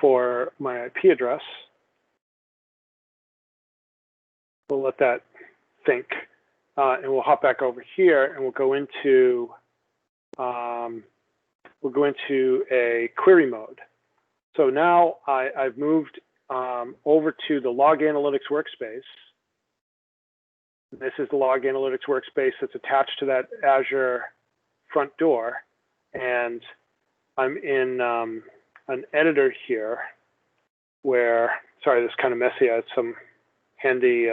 for my IP address, we'll let that think. And we'll hop back over here and we'll go into a query mode. So now I've moved over to the log analytics workspace. This is the log analytics workspace that's attached to that Azure front door. And I'm in an editor here where, sorry, this is kind of messy. I had some handy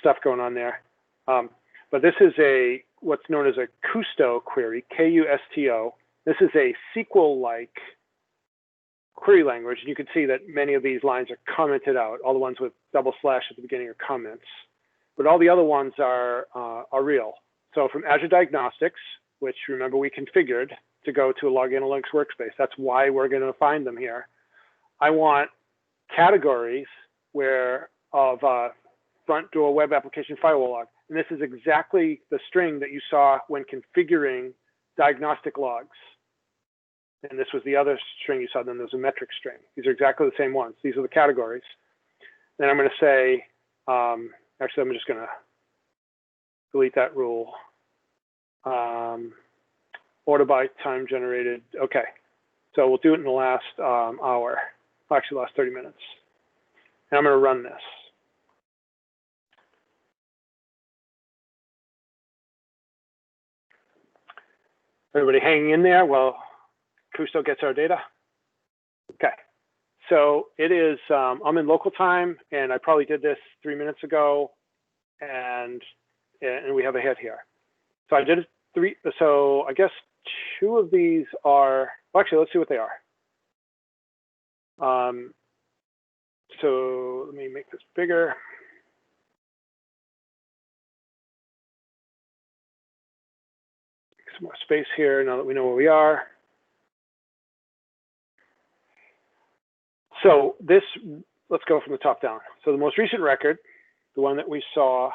stuff going on there. But this is what's known as a Kusto query, K-U-S-T-O. This is a SQL-like query language. And you can see that many of these lines are commented out. All the ones with double slash at the beginning are comments. But all the other ones are real. So from Azure Diagnostics, which remember we configured to go to a log analytics workspace. That's why we're going to find them here. I want categories of front door web application firewall log. And this is exactly the string that you saw when configuring diagnostic logs. And this was the other string you saw, then there's a metric string. These are exactly the same ones. These are the categories. Then I'm going to say, actually, I'm just going to delete that rule. Order by time generated. Okay. So we'll do it in the last hour, actually last 30 minutes. And I'm going to run this. Everybody hanging in there while Kusto gets our data? Okay. So it is, I'm in local time, and I probably did this 3 minutes ago, and we have a hit here. So I did three, so I guess two of these are, well, actually, let's see what they are. So let me make this bigger. Some more space here now that we know where we are. So this, let's go from the top down. So the most recent record, the one that we saw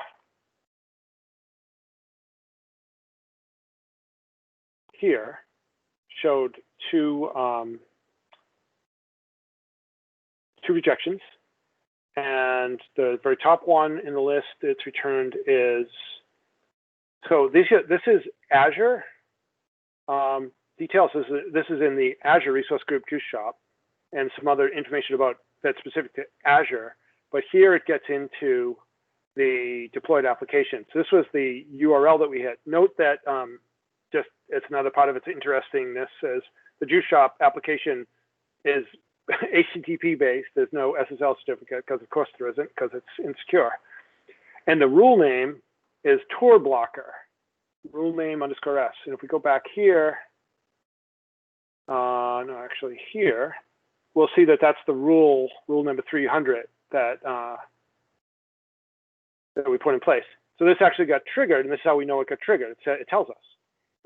here, showed two rejections. And the very top one in the list it's returned is, so this is Azure. Details, this is in the Azure Resource Group Juice Shop, and some other information about that's specific to Azure. But here it gets into the deployed application. So this was the URL that we hit. Note that just it's another part of its interestingness is the juice shop application is HTTP based. There's no SSL certificate because of course there isn't, because it's insecure. And the rule name is Tor blocker, rule name _ s. And if we go back here, no, actually here, we'll see that that's the rule number 300 that that we put in place. So this actually got triggered, and this is how we know it got triggered. It tells us.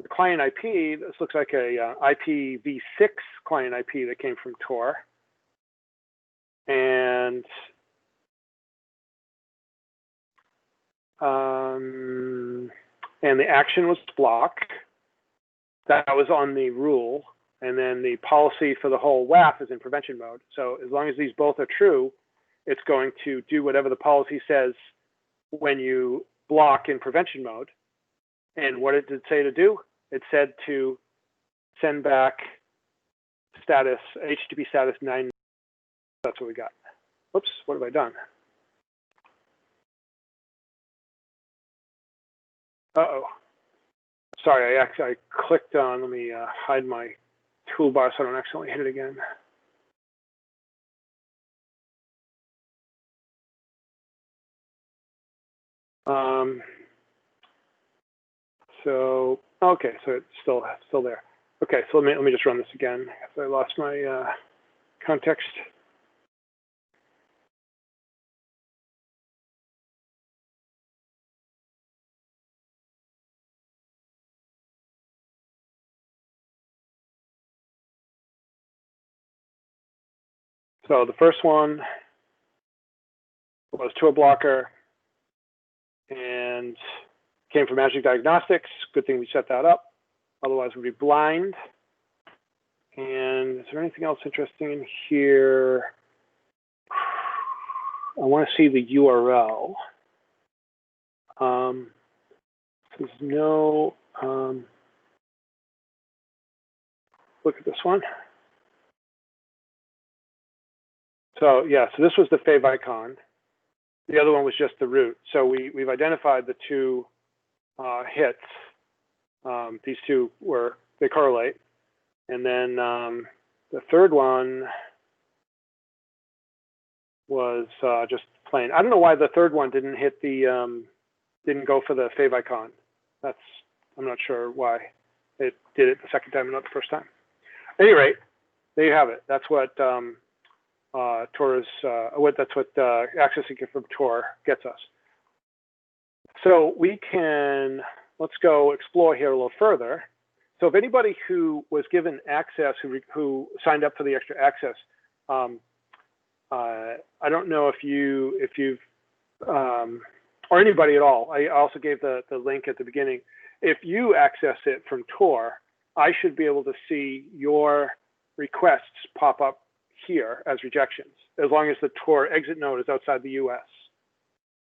The client IP, this looks like a IPv6 client IP that came from Tor. And the action was block. That was on the rule. And then the policy for the whole WAF is in prevention mode. So as long as these both are true, it's going to do whatever the policy says when you block in prevention mode. And what did it say to do? It said to send back status, HTTP status 9. That's what we got. Whoops, what have I done? Uh-oh. Sorry, I clicked on, let me hide my toolbar so I don't accidentally hit it again. So, okay, so it's still there. Okay, so let me just run this again because I lost my context. So the first one was Tor blocker and came from Azure Diagnostics. Good thing we set that up. Otherwise, we'd be blind. And is there anything else interesting in here? I want to see the URL. There's no, look at this one. So yeah, so this was the favicon. The other one was just the root. So we've identified the two hits. These two they correlate. And then the third one was just plain. I don't know why the third one didn't hit the, didn't go for the favicon. I'm not sure why it did it the second time and not the first time. At any rate, there you have it. That's what Tor is, that's what accessing it from Tor gets us. So we can, let's go explore here a little further. So if anybody who was given access, who signed up for the extra access, I don't know if you've, or anybody at all. I also gave the link at the beginning. If you access it from Tor, I should be able to see your requests pop up here as rejections, as long as the Tor exit node is outside the US,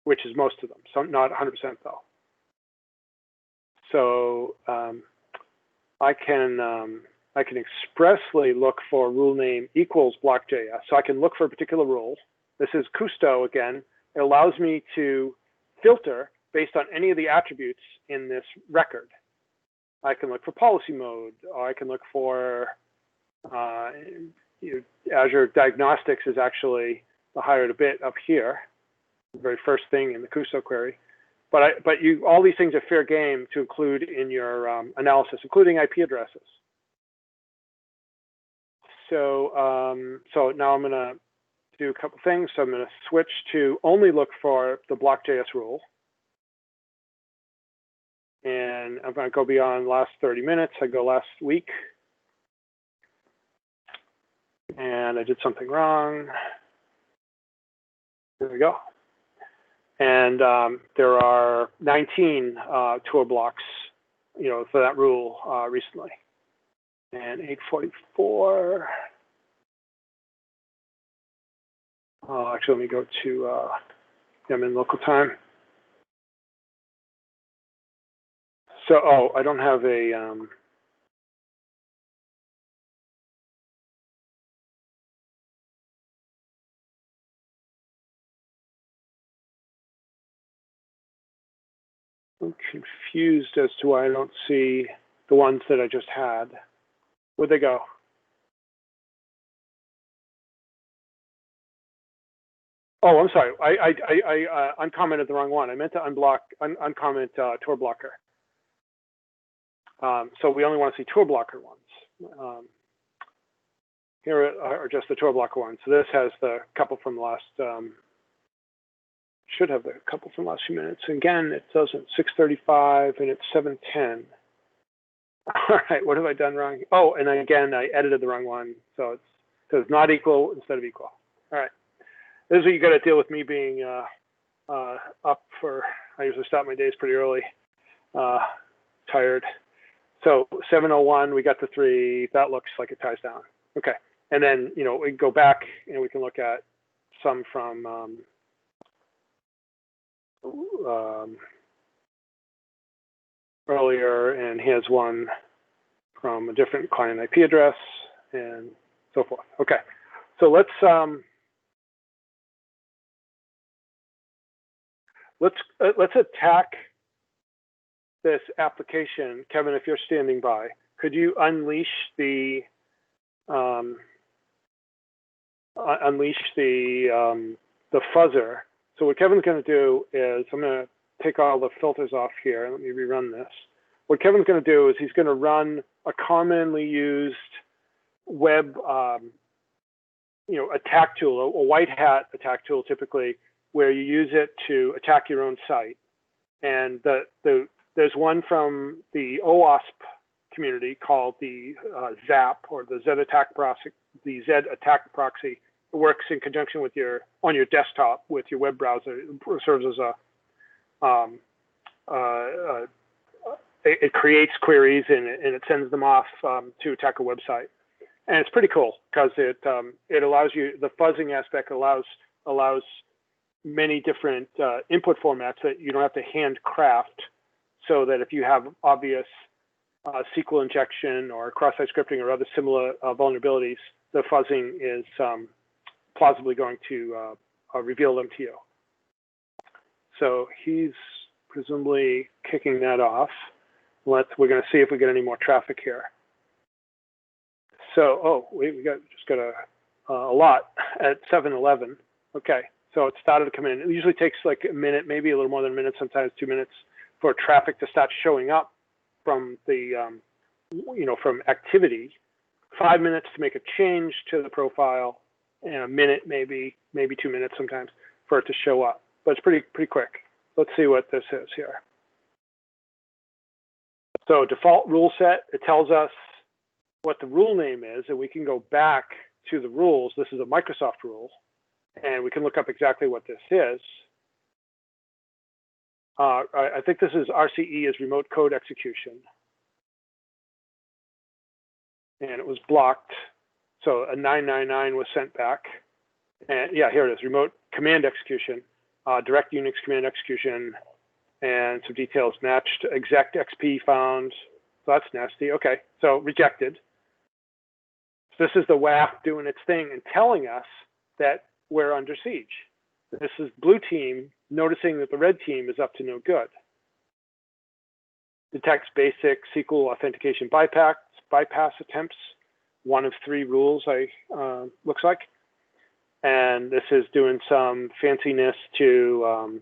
which is most of them, so not 100% though. So I can expressly look for rule name equals block.js. So I can look for a particular rule. This is Custo again. It allows me to filter based on any of the attributes in this record. I can look for policy mode, or I can look for Azure Diagnostics is actually the higher a bit up here, the very first thing in the Custo query. But all these things are fair game to include in your analysis, including IP addresses. So now I'm going to do a couple things. So I'm going to switch to only look for the block.js rule. And I'm going to go beyond last 30 minutes. I go last week. And I did something wrong. There we go. And there are 19 Tor blocks, for that rule recently. And 844. Actually, let me go to, I'm in local time. So, I don't have a, I'm confused as to why I don't see the ones that I just had. Where'd they go? Oh, I'm sorry. I uncommented the wrong one. I meant to uncomment Tor blocker. So we only want to see Tor blocker ones. Here are just the Tor blocker ones. So this has the couple from the last, should have the couple from the last few minutes. Again, it doesn't, 6:35 and it's 7:10. All right, what have I done wrong? Oh, and again, I edited the wrong one. So it says not equal instead of equal. All right, this is what you got to deal with me being up for, I usually start my days pretty early, tired. So 7:01, we got the 3, that looks like it ties down. Okay, and then, you know, we can go back and we can look at some from earlier, and here's one from a different client IP address and so forth. Okay, so let's attack this application. Kevin, if you're standing by, could you unleash the fuzzer? So what Kevin's going to do is, I'm going to take all the filters off here. Let me rerun this. What Kevin's going to do is he's going to run a commonly used web, you know, attack tool, a white hat attack tool, typically, where you use it to attack your own site. And there's one from the OWASP community called the ZAP, or the Z attack proxy. The Z attack proxy. It works in conjunction with on your desktop with your web browser. It serves as it creates queries and it sends them off to attack a website. And it's pretty cool because it allows you, the fuzzing aspect allows many different input formats that you don't have to handcraft, so that if you have obvious SQL injection or cross-site scripting or other similar vulnerabilities, the fuzzing is plausibly going to reveal them to you. So he's presumably kicking that off. We're going to see if we get any more traffic here. So, oh, we just got a lot at 7:11. Okay, so it started to come in. It usually takes like a minute, maybe a little more than a minute, sometimes 2 minutes, for traffic to start showing up from the, you know, from activity. 5 minutes to make a change to the profile, and a minute, maybe 2 minutes sometimes for it to show up. But it's pretty quick. Let's see what this is here. So default rule set, it tells us what the rule name is, and we can go back to the rules. This is a Microsoft rule, and we can look up exactly what this is. I think this is RCE, is remote code execution. And it was blocked. So a 999 was sent back. And yeah, here it is, remote command execution, direct Unix command execution, and some details matched, exec XP found. So that's nasty. Okay, so rejected. So this is the WAF doing its thing and telling us that we're under siege. This is blue team noticing that the red team is up to no good. Detects basic SQL authentication bypass attempts, one of 3 rules, looks like. And this is doing some fanciness to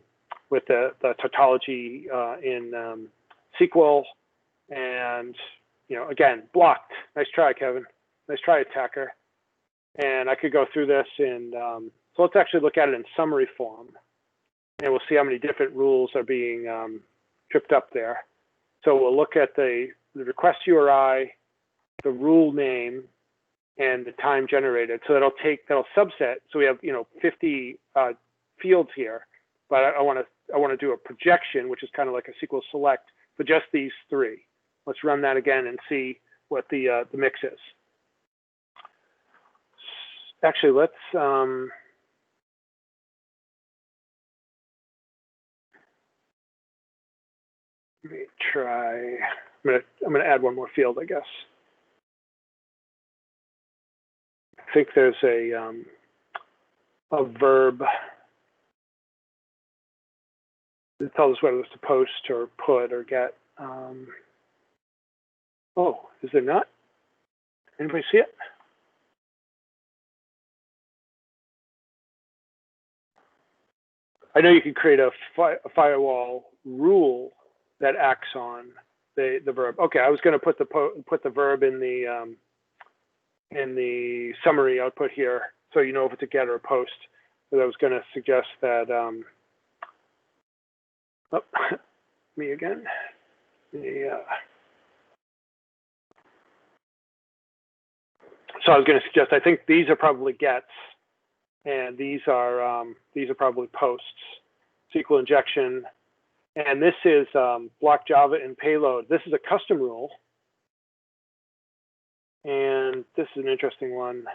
with the tautology in SQL, and, you know, again, blocked. Nice try, Kevin. Nice try, attacker. And I could go through this in, so let's actually look at it in summary form, and we'll see how many different rules are being tripped up there. So we'll look at the request URI, the rule name, and the time generated. So that'll subset. So we have, you know, 50 fields here, but I want to do a projection, which is kind of like a SQL select for just these 3. Let's run that again and see what the mix is. Actually, let's let me try. I'm gonna add one more field, I guess. I think there's a verb It tells us whether it's to post or put or get. Oh, is there not? Anybody see it? I know you can create a firewall rule that acts on the verb. Okay, I was going to put the verb in the summary output here, so you know if it's a get or a post. But I was going to suggest that. Oh, me again. So I was going to suggest. I think these are probably gets, and these are probably posts. SQL injection, and this is block Java and payload. This is a custom rule, and this is an interesting one.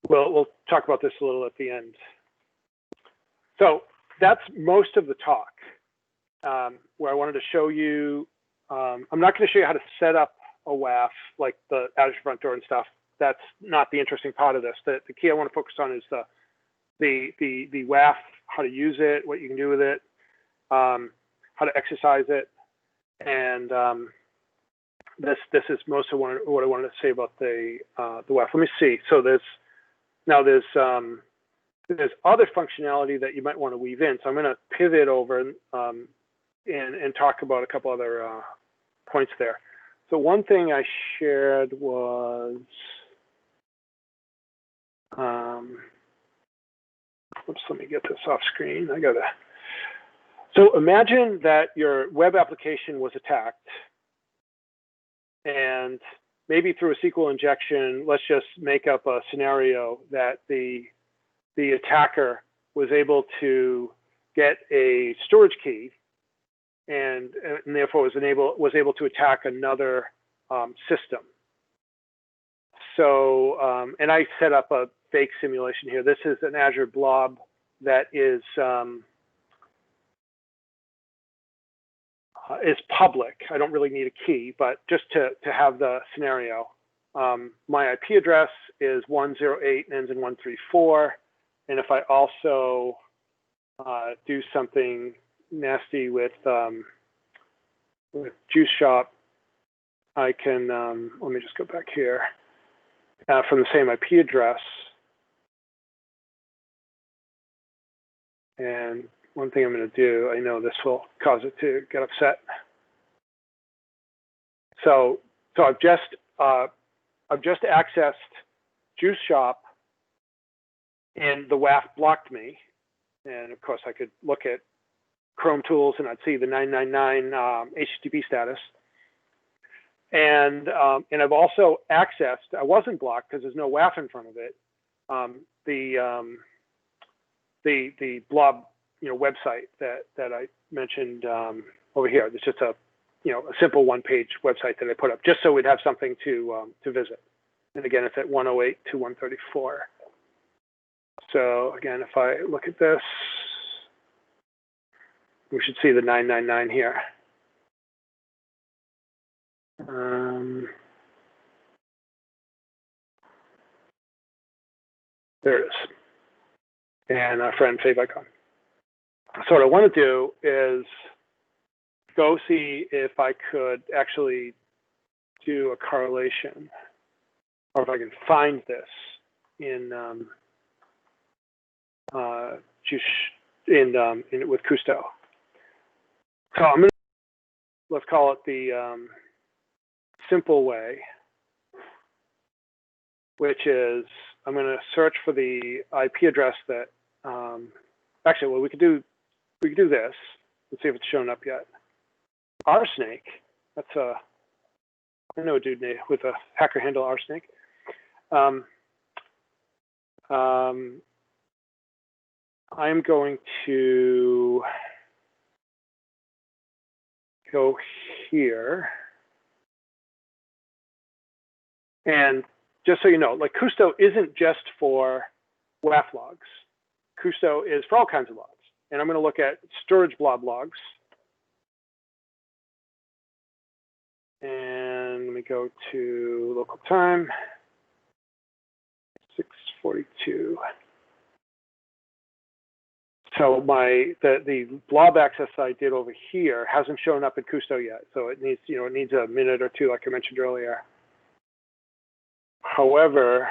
Well, we'll talk about this a little at the end. So that's most of the talk, where I wanted to show you. I'm not going to show you how to set up a WAF like the Azure front door and stuff. That's not the interesting part of this. The key I want to focus on is the WAF, how to use it, what you can do with it, how to exercise it, and this is most of what I wanted to say about the WAF. Let me see. So there's other functionality that you might want to weave in. So I'm going to pivot over and talk about a couple other points there. So one thing I shared was, oops, let me get this off screen. So imagine that your web application was attacked, and maybe through a SQL injection, let's just make up a scenario that the attacker was able to get a storage key, and therefore was able to attack another system. So, and I set up a fake simulation here. This is an Azure blob that is public. I don't really need a key, but just to have the scenario. My IP address is 108 and ends in 134. And if I also do something nasty with Juice Shop, I can, let me just go back here, from the same IP address. And one thing I'm going to do, I know this will cause it to get upset. So I've just accessed Juice Shop, and the WAF blocked me. And of course, I could look at Chrome tools, and I'd see the 999 HTTP status. And I've also accessed. I wasn't blocked because there's no WAF in front of it. The blob, website that I mentioned over here. It's just a simple one-page website that I put up just so we'd have something to visit. And again, it's at 108 to 134. So again, if I look at this, we should see the 999 here. There it is. And our friend favicon. So what I want to do is go see if I could actually do a correlation, or if I can find this in with Kusto. So I'm going to, let's call it the simple way, which is I'm going to search for the IP address that actually, well, we could do this. Let's see if it's shown up yet. rsnake. That's I know a dude with a hacker handle rsnake. I'm going to go here, and just so you know, like Kusto isn't just for WAF logs. Kusto is for all kinds of logs. And I'm going to look at storage blob logs. And let me go to local time, 6:42. So the blob access I did over here hasn't shown up in Kusto yet. So it needs, it needs a minute or two, like I mentioned earlier. However,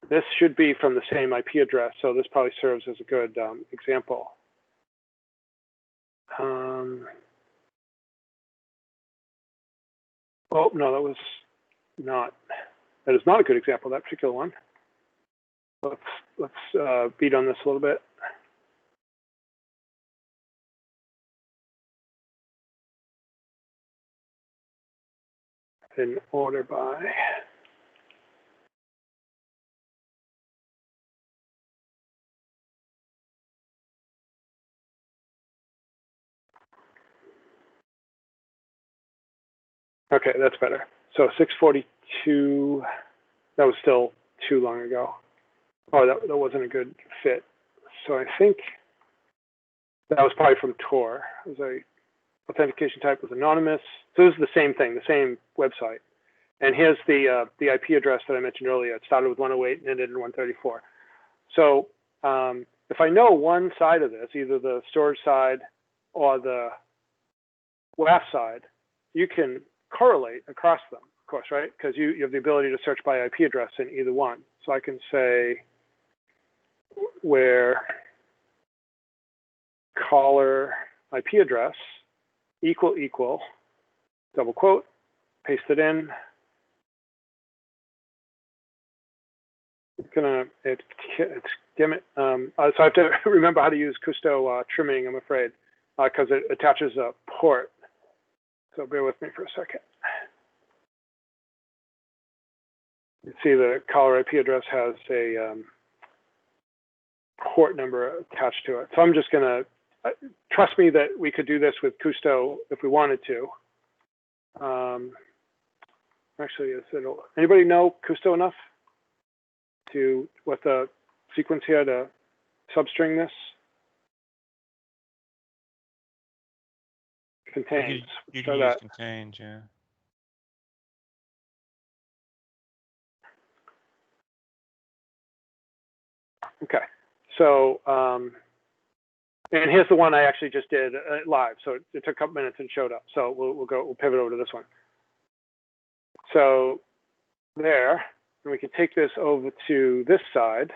this should be from the same IP address. So this probably serves as a good example. Oh, no, that is not a good example, that particular one. Let's beat on this a little bit. In order by. Okay, that's better. So 642, that was still too long ago. Oh, that wasn't a good fit. So I think that was probably from Tor. It was a authentication type was anonymous. So this is the same thing, the same website. And here's the IP address that I mentioned earlier. It started with 108 and ended in 134. So if I know one side of this, either the storage side or the WAF side, you can correlate across them, of course, right? Because you have the ability to search by IP address in either one. So I can say where caller IP address equal, double quote, paste it in. Damn it. So I have to remember how to use Kusto trimming, I'm afraid, because it attaches a port. So bear with me for a second. You see the caller IP address has a port number attached to it. So I'm just going to, trust me that we could do this with Kusto if we wanted to. Actually, anybody know Kusto enough to what the sequence here to substring this? Contains. You can use contains, yeah. Okay, so and here's the one I actually just did live. So it took a couple minutes and showed up. So we'll pivot over to this one. So there, and we can take this over to this side.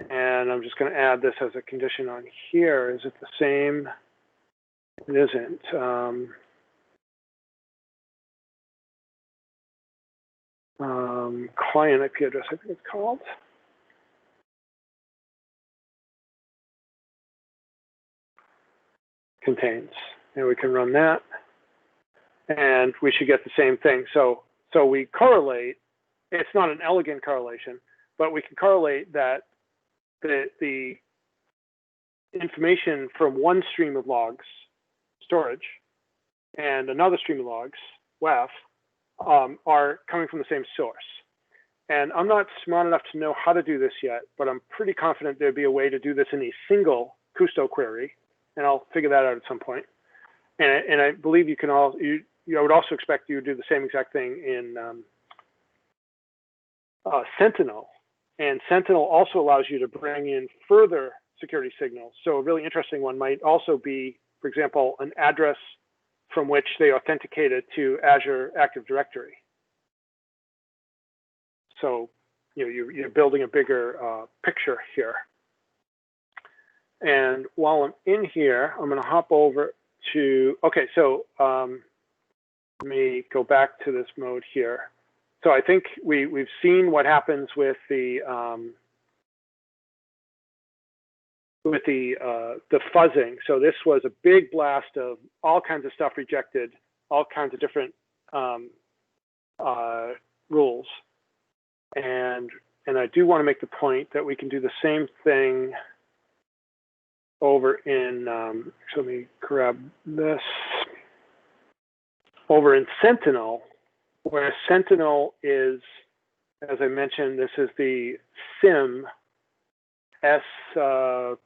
And I'm just going to add this as a condition on here. Is it the same? It isn't. Client IP address, I think it's called. Contains, and we can run that, and we should get the same thing. So we correlate. It's not an elegant correlation, but we can correlate that the information from one stream of logs, storage, and another stream of logs, WAF, are coming from the same source. And I'm not smart enough to know how to do this yet, but I'm pretty confident there'd be a way to do this in a single Kusto query, and I'll figure that out at some point. And I believe you can all, I would also expect you to do the same exact thing in Sentinel. And Sentinel also allows you to bring in further security signals. So a really interesting one might also be, for example, an address from which they authenticated to Azure Active Directory. So you're building a bigger picture here. And while I'm in here, I'm going to hop over to, okay, so let me go back to this mode here. So I think we've seen what happens with the fuzzing. So this was a big blast of all kinds of stuff rejected, all kinds of different rules. And I do want to make the point that we can do the same thing over in, so let me grab this, over in Sentinel, where Sentinel is, as I mentioned, this is the SIEM, S-I-E-M,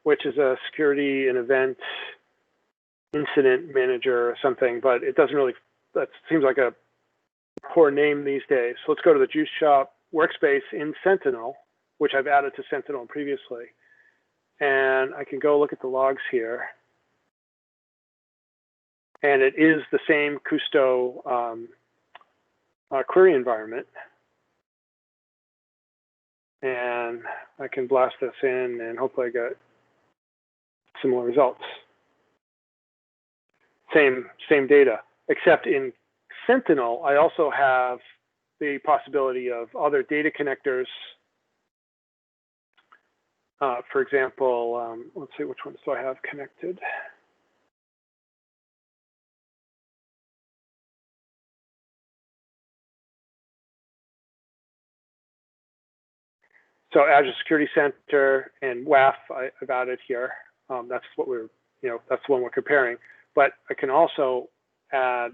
which is a security and event incident manager or something, but it doesn't really, that seems like a core name these days. So let's go to the Juice Shop workspace in Sentinel, which I've added to Sentinel previously. And I can go look at the logs here. And it is the same Custo query environment. And I can blast this in and hopefully I get similar results. Same data, except in Sentinel, I also have the possibility of other data connectors. For example, let's see, which ones do I have connected? So Azure Security Center and WAF I've added here. That's what we're, that's the one we're comparing. But I can also add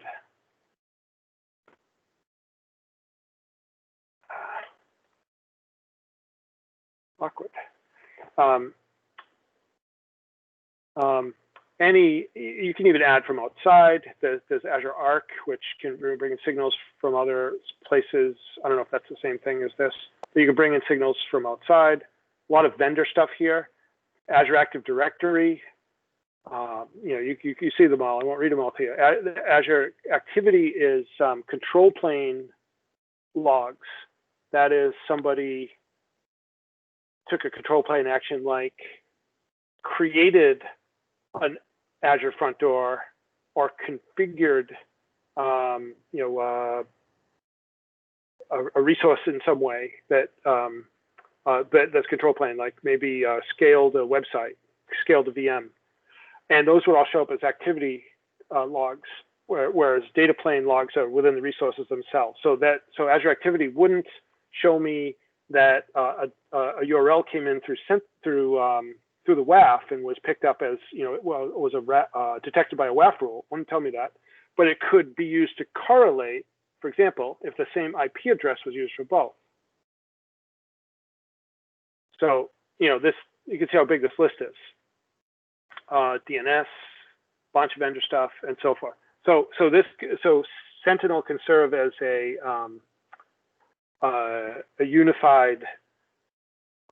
awkward. You can even add from outside. There's Azure Arc, which can bring in signals from other places. I don't know if that's the same thing as this. But you can bring in signals from outside. A lot of vendor stuff here. Azure Active Directory. You see them all. I won't read them all to you. Azure Activity is control plane logs. That is, somebody took a control plane action, like created an Azure front door or configured a resource in some way that's control plane, like maybe scaled a website, scaled a VM. And those would all show up as activity logs, whereas data plane logs are within the resources themselves. So Azure Activity wouldn't show me that a URL came in through the WAF and was picked up as, it was detected by a WAF rule. It wouldn't tell me that, but it could be used to correlate, for example, if the same IP address was used for both. So, you can see how big this list is. DNS, bunch of vendor stuff, and so forth. So Sentinel can serve as a unified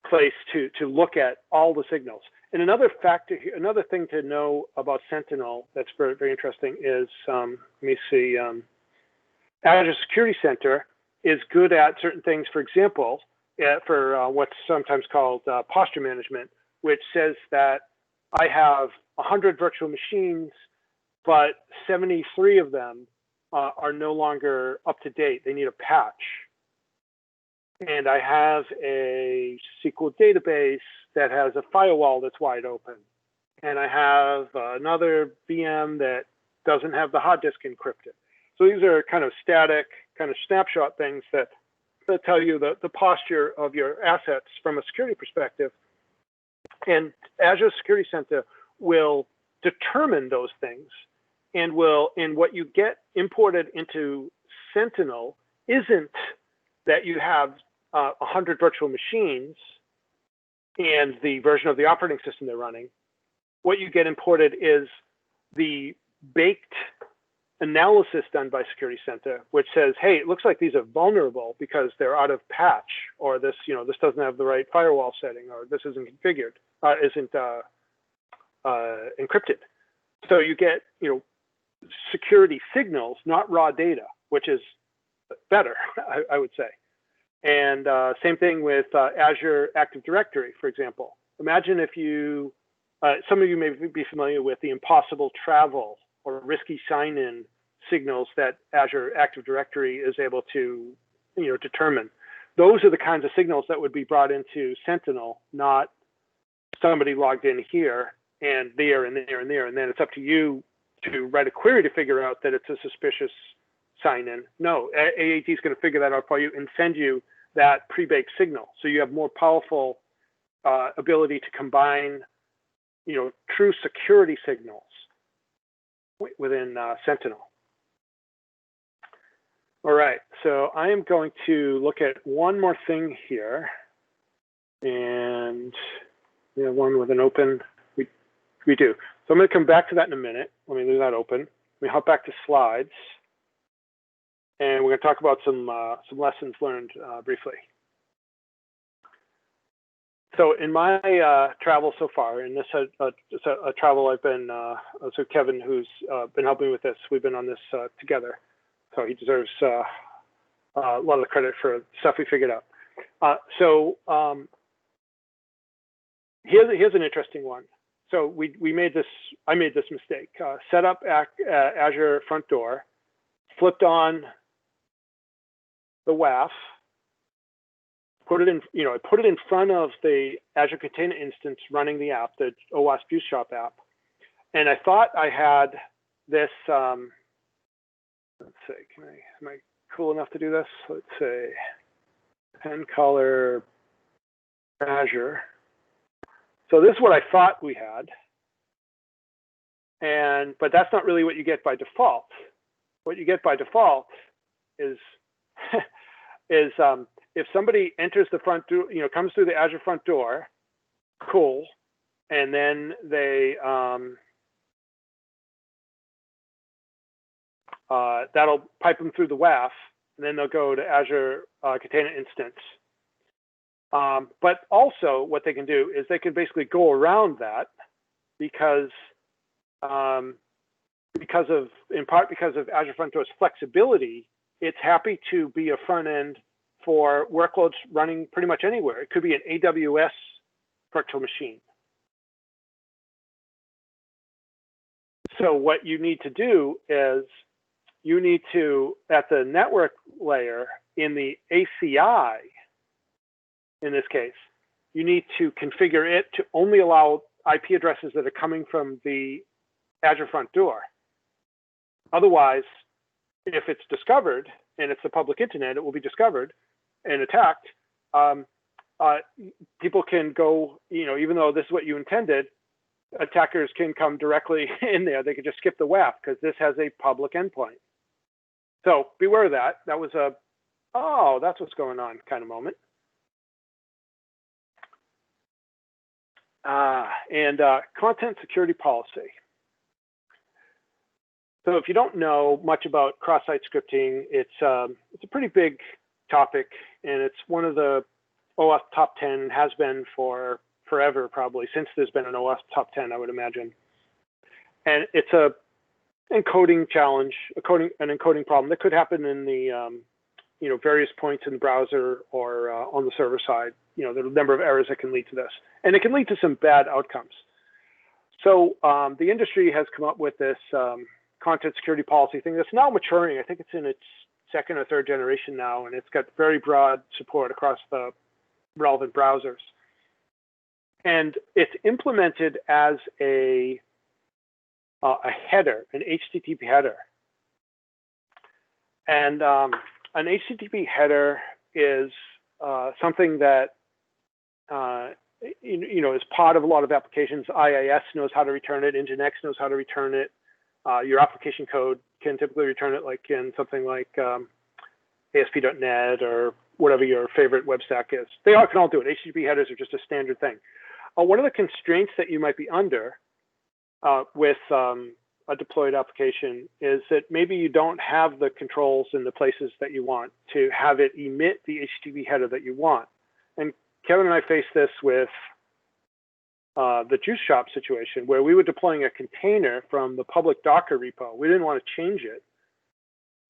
place to look at all the signals. And another thing to know about Sentinel that's very, very interesting is, let me see, Azure Security Center is good at certain things. For example, for what's sometimes called posture management, which says that I have 100 virtual machines, but 73 of them are no longer up to date. They need a patch. And I have a SQL database that has a firewall that's wide open. And I have another VM that doesn't have the hard disk encrypted. So these are kind of static, kind of snapshot things that tell you the posture of your assets from a security perspective. And Azure Security Center will determine those things, and what you get imported into Sentinel isn't that you have 100 virtual machines and the version of the operating system they're running. What you get imported is the baked analysis done by Security Center, which says, hey, it looks like these are vulnerable because they're out of patch, or this doesn't have the right firewall setting, or this isn't configured, isn't encrypted. So you get, security signals, not raw data, which is better, I would say. And same thing with Azure Active Directory, for example. Imagine if some of you may be familiar with the impossible travel or risky sign-in signals that Azure Active Directory is able to, determine. Those are the kinds of signals that would be brought into Sentinel, not somebody logged in here and there and there and there, and then it's up to you to write a query to figure out that it's a suspicious sign-in. No, AAT is going to figure that out for you and send you that pre-baked signal. So you have more powerful ability to combine, true security signals within Sentinel. All right, so I am going to look at one more thing here, and one with an open. We do. So I'm going to come back to that in a minute. Let me leave that open. Let me hop back to slides. and we're going to talk about some lessons learned briefly. So in my travel so far, and this is a travel I've been, so Kevin, who's been helping with this, we've been on this together. So he deserves a lot of the credit for stuff we figured out. Here's an interesting one. So we made this, I made this mistake. Set up Azure front door, flipped on the WAF, put it in, I put it in front of the Azure Container Instance running the app, the OWASP Use Shop app. And I thought I had this, let's see, am I cool enough to do this? Let's say pen color Azure. So this is what I thought we had. But that's not really what you get by default. What you get by default is, if somebody enters the front door, comes through the Azure front door, cool, and then they that'll pipe them through the WAF, and then they'll go to Azure Container Instance. But also, what they can do is they can basically go around that because in part because of Azure Front Door's flexibility, it's happy to be a front end for workloads running pretty much anywhere. It could be an AWS virtual machine. So what you need to do is you need to, at the network layer in the ACI, in this case, you need to configure it to only allow IP addresses that are coming from the Azure front door. Otherwise, if it's discovered, and it's the public internet, it will be discovered and attacked. People can go, even though this is what you intended, attackers can come directly in there. They can just skip the WAF because this has a public endpoint. So beware of that. That was a, oh, that's what's going on kind of moment. Content security policy. So if you don't know much about cross-site scripting, it's a pretty big topic, and it's one of the OWASP top 10, has been for forever, probably since there's been an OWASP top 10, I would imagine. And it's a encoding challenge, an encoding problem that could happen in the various points in the browser or on the server side. There are a number of errors that can lead to this, and it can lead to some bad outcomes. So the industry has come up with this content security policy thing that's now maturing. I think it's in its second or third generation now, and it's got very broad support across the relevant browsers. And it's implemented as a header, an HTTP header. And an HTTP header is something that is part of a lot of applications. IIS knows how to return it. Nginx knows how to return it. Your application code can typically return it like in something like ASP.NET or whatever your favorite web stack is. They all can all do it. HTTP headers are just a standard thing. One of the constraints that you might be under with a deployed application is that maybe you don't have the controls in the places that you want to have it emit the HTTP header that you want. And Kevin and I faced this with the Juice Shop situation, where we were deploying a container from the public Docker repo. We didn't want to change it,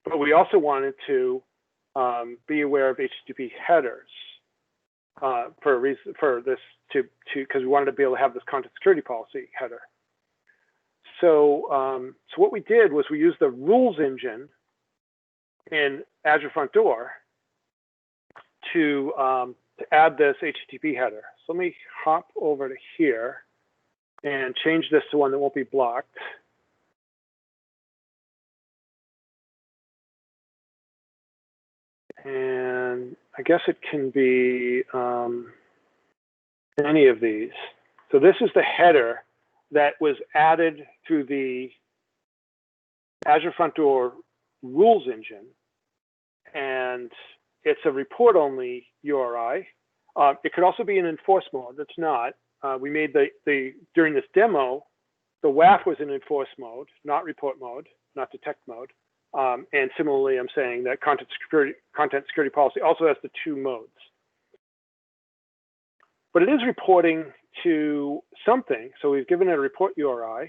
but we also wanted to be aware of HTTP headers for a reason, because we wanted to be able to have this content security policy header. So, so what we did was we used the rules engine in Azure Front Door to add this HTTP header. So let me hop over to here and change this to one that won't be blocked. And I guess it can be any of these. So this is the header that was added through the Azure Front Door rules engine. And it's a report-only URI. It could also be in enforce mode. It's not. We made during this demo, the WAF was in enforce mode, not report mode, not detect mode. And similarly, I'm saying that content security policy also has the 2 modes. But it is reporting to something. So we've given it a report URI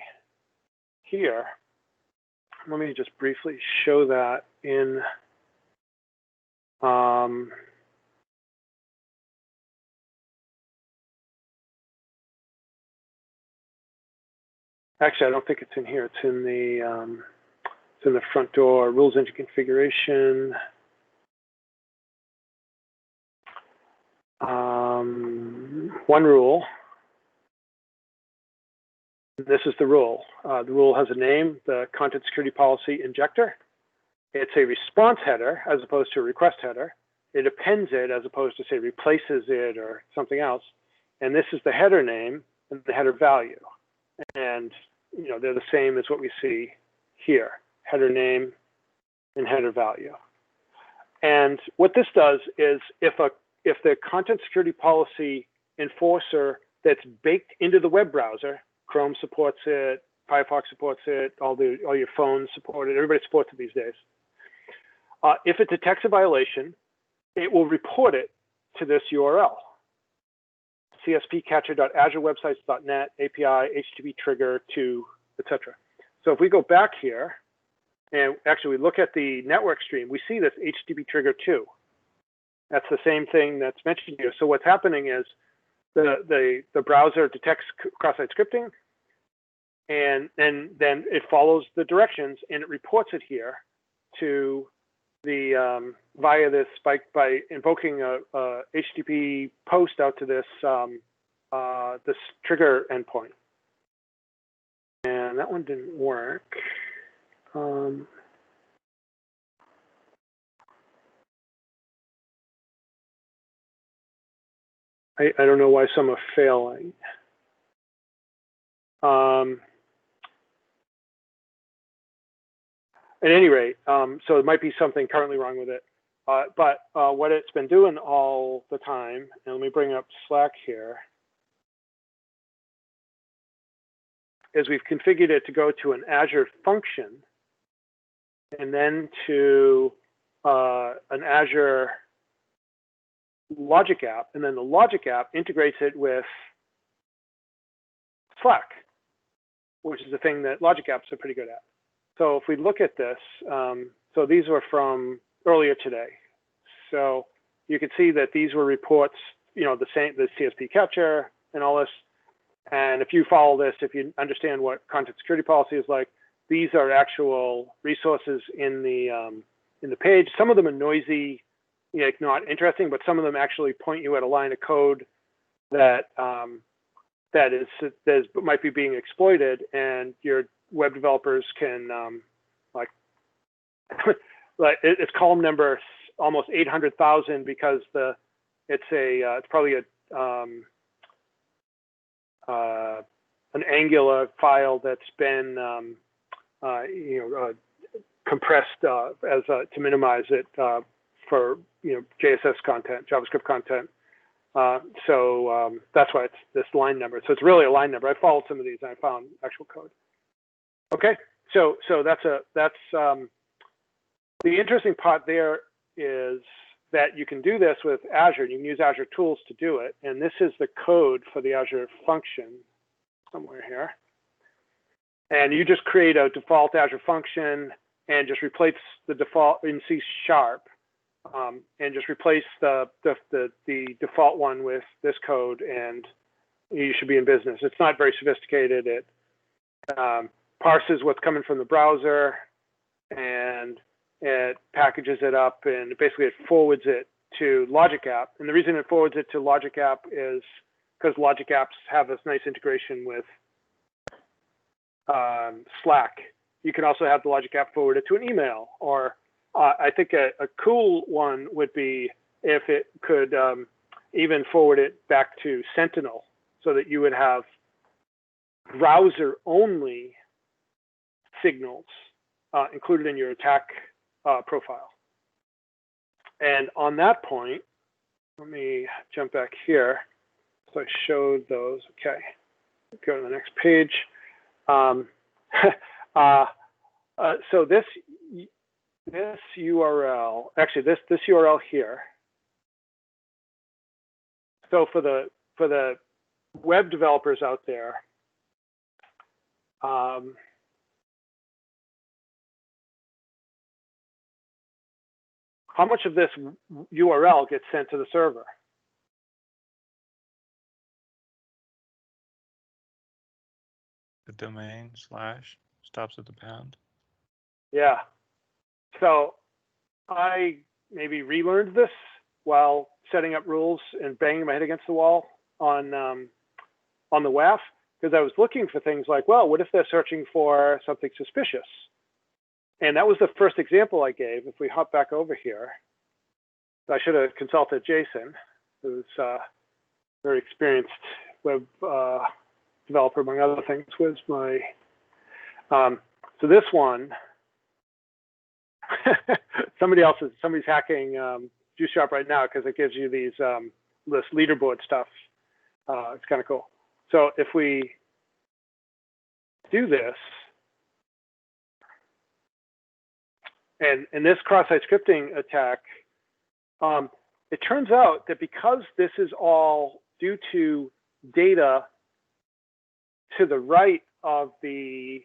here. Let me just briefly show that in actually, I don't think it's in here. It's in the front door, rules engine configuration. One rule. This is the rule. The rule has a name, the content security policy injector. It's a response header as opposed to a request header. It appends it as opposed to, say, replaces it or something else. And this is the header name and the header value. And they're the same as what we see here, header name and header value. And what this does is if the content security policy enforcer that's baked into the web browser, Chrome supports it, Firefox supports it, all your phones support it, everybody supports it these days. If it detects a violation, it will report it to this URL, cspcatcher.azurewebsites.net, API, HTTP trigger to, etc. So if we go back here, and actually we look at the network stream, we see this HTTP trigger 2. That's the same thing that's mentioned here. So what's happening is the browser detects cross-site scripting, and then it follows the directions and it reports it here to the via this by invoking a HTTP post out to this this trigger endpoint. And that one didn't work. I don't know why some are failing. At any rate, so it might be something currently wrong with it. But what it's been doing all the time, and let me bring up Slack here, is we've configured it to go to an Azure function and then to an Azure logic app, and then the logic app integrates it with Slack, which is the thing that logic apps are pretty good at. So if we look at this, so these were from earlier today. So you can see that these were reports, the CSP capture and all this. And if you follow this, if you understand what content security policy is like, these are actual resources in the page. Some of them are noisy, not interesting, but some of them actually point you at a line of code that might be being exploited, and your web developers can like it's column number almost 800,000 because it's probably an Angular file that's been compressed to minimize it for JSS content, JavaScript content. So that's why it's this line number. So it's really a line number. I followed some of these and I found actual code. Okay, so that's the interesting part there is that you can do this with Azure. You can use Azure tools to do it, and this is the code for the Azure function somewhere here. And you just create a default Azure function and just replace the default in C#, and just replace the default one with this code, and you should be in business. It's not very sophisticated. It parses what's coming from the browser, and it packages it up, and basically it forwards it to Logic App. And the reason it forwards it to Logic App is because Logic Apps have this nice integration with Slack. You can also have the Logic App forward it to an email, or I think a cool one would be if it could even forward it back to Sentinel, so that you would have browser-only signals included in your attack profile. And on that point, let me jump back here. So I showed those. Okay, go to the next page. So this, this URL, actually this URL here. So for the web developers out there, how much of this URL gets sent to the server? The domain / stops at the pound. Yeah. So I maybe relearned this while setting up rules and banging my head against the wall on the WAF, because I was looking for things like, well, what if they're searching for something suspicious? And that was the first example I gave. If we hop back over here, I should have consulted Jason, who's a very experienced web developer, among other things, was my, so this one, somebody's hacking JuiceSharp right now because it gives you these this leaderboard stuff. It's kind of cool. So if we do this, and this cross-site scripting attack, it turns out that because this is all due to data to the right of the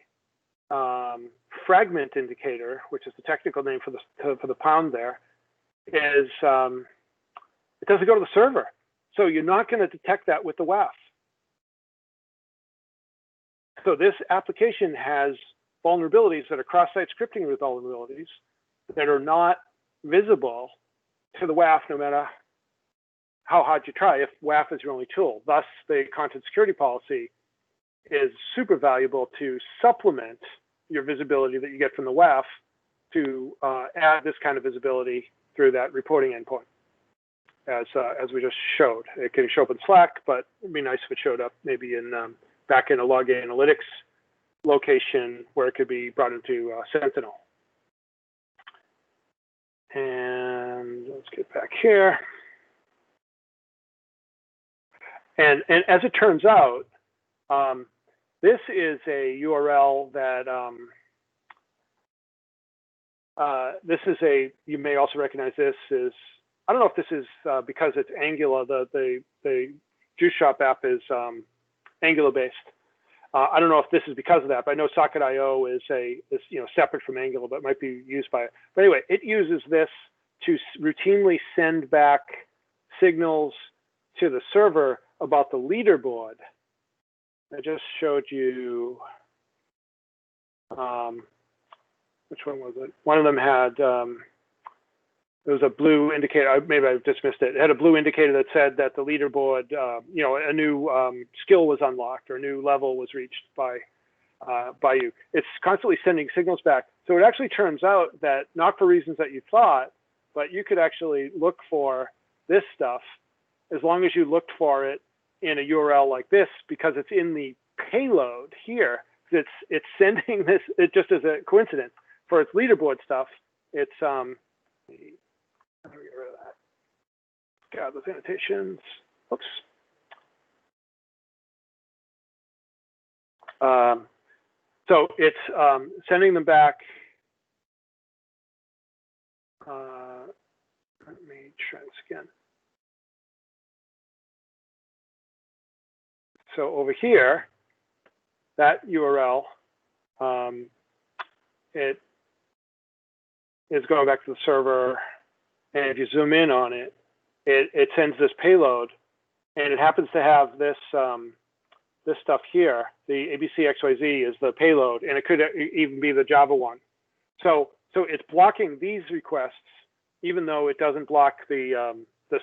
fragment indicator, which is the technical name for the pound there, is it doesn't go to the server. So you're not going to detect that with the WAF. So this application has vulnerabilities that are cross-site scripting with vulnerabilities that are not visible to the WAF no matter how hard you try if WAF is your only tool. Thus, the content security policy is super valuable to supplement your visibility that you get from the WAF to add this kind of visibility through that reporting endpoint, as we just showed. It can show up in Slack, but it'd be nice if it showed up maybe in back in a log analytics location where it could be brought into Sentinel. And let's get back here. And as it turns out, this is a URL that this is a, you may also recognize this is, I don't know if this is because it's Angular, the JuiceSharp app is Angular based. I don't know if this is because of that, but I know Socket.io is separate from Angular, but might be used by it. But anyway, it uses this to routinely send back signals to the server about the leaderboard. I just showed you, which one was it? One of them had, there was a blue indicator, maybe I dismissed it. It had a blue indicator that said that the leaderboard, a new skill was unlocked or a new level was reached by you. It's constantly sending signals back. So it actually turns out that not for reasons that you thought, but you could actually look for this stuff as long as you looked for it in a URL like this, because it's in the payload here. It's sending this, it just as a coincidence for its leaderboard stuff. It's let me get rid of that. God, those annotations. Oops. So it's sending them back. Let me try this again. So over here, that URL, it is going back to the server, and if you zoom in on it, it sends this payload, and it happens to have this this stuff here. The ABC XYZ is the payload, and it could even be the Java one. So it's blocking these requests, even though it doesn't block the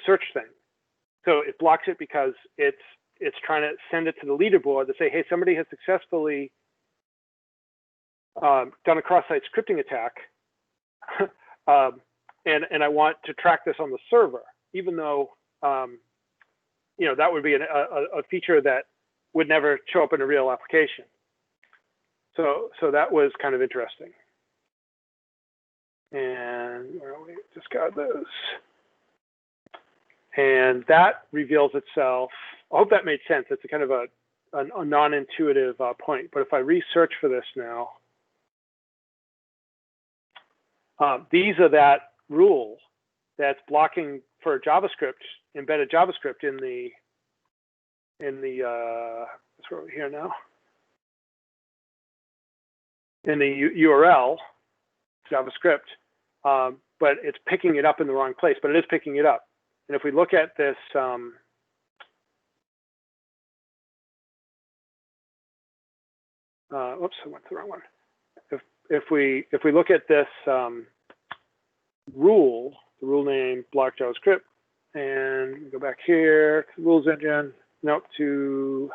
search thing. So it blocks it because it's trying to send it to the leaderboard to say, hey, somebody has successfully done a cross-site scripting attack, and I want to track this on the server, even though that would be a feature that would never show up in a real application. So that was kind of interesting. And where are we? Just got those. And that reveals itself. I hope that made sense. It's a kind of a non-intuitive point. But if I research for this now, These are that rule that's blocking for JavaScript, embedded JavaScript in the that's where we're here now. In the URL, JavaScript, but it's picking it up in the wrong place, but it is picking it up. And if we look at this, oops, I went to the wrong one. If we look at this rule, the rule name block JavaScript, and go back here, rules engine, nope, to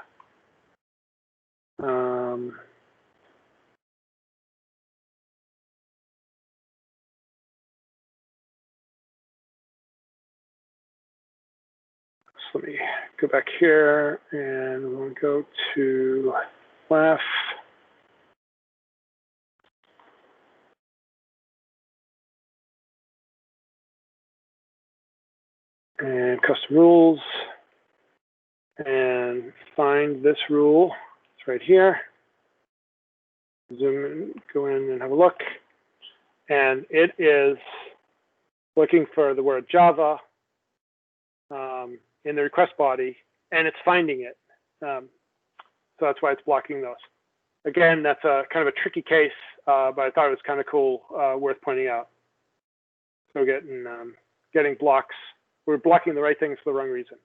so let me go back here and we'll go to WAF. And custom rules, and find this rule. It's right here. Zoom in, go in and have a look. And it is looking for the word Java in the request body, and it's finding it. So that's why it's blocking those. Again, that's a kind of a tricky case, but I thought it was kind of cool, worth pointing out. So getting blocks. We're blocking the right things for the wrong reason.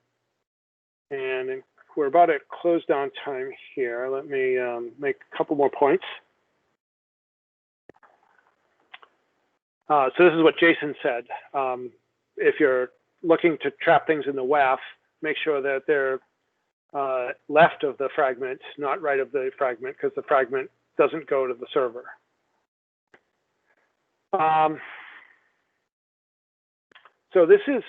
And we're about at close down time here. Let me make a couple more points. So this is what Jason said. If you're looking to trap things in the WAF, make sure that they're left of the fragment, not right of the fragment, because the fragment doesn't go to the server. So this is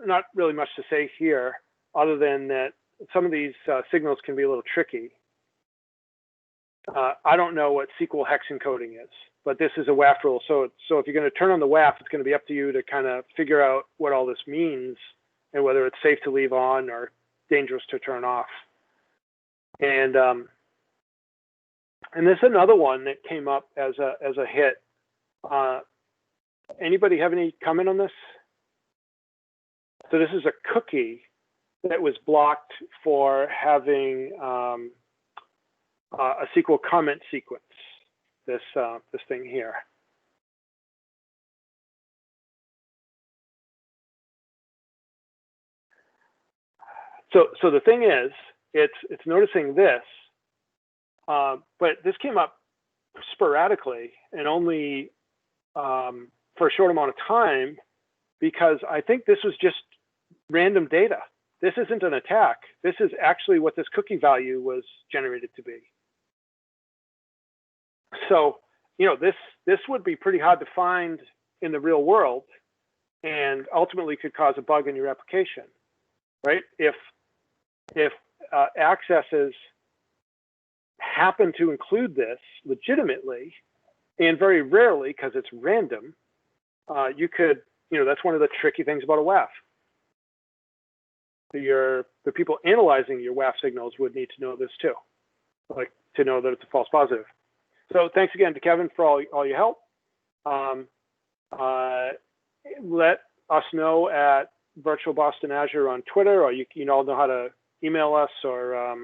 not really much to say here, other than that some of these signals can be a little tricky. I don't know what SQL hex encoding is, but this is a WAF rule. So if you're going to turn on the WAF, it's going to be up to you to kind of figure out what all this means and whether it's safe to leave on or dangerous to turn off. And this is another one that came up as a hit. Anybody have any comment on this? So this is a cookie that was blocked for having a SQL comment sequence. This thing here. So the thing is, it's noticing this, but this came up sporadically and only for a short amount of time, because I think this was just random data. This isn't an attack. This is actually what this cookie value was generated to be. So, you know, this would be pretty hard to find in the real world, and ultimately could cause a bug in your application, right? If accesses happen to include this legitimately, and very rarely, because it's random, you could, you know, that's one of the tricky things about a WAF. The people analyzing your WAF signals would need to know this too, like to know that it's a false positive. So thanks again to Kevin for all your help. Let us know at Virtual Boston Azure on Twitter, or you all know how to email us or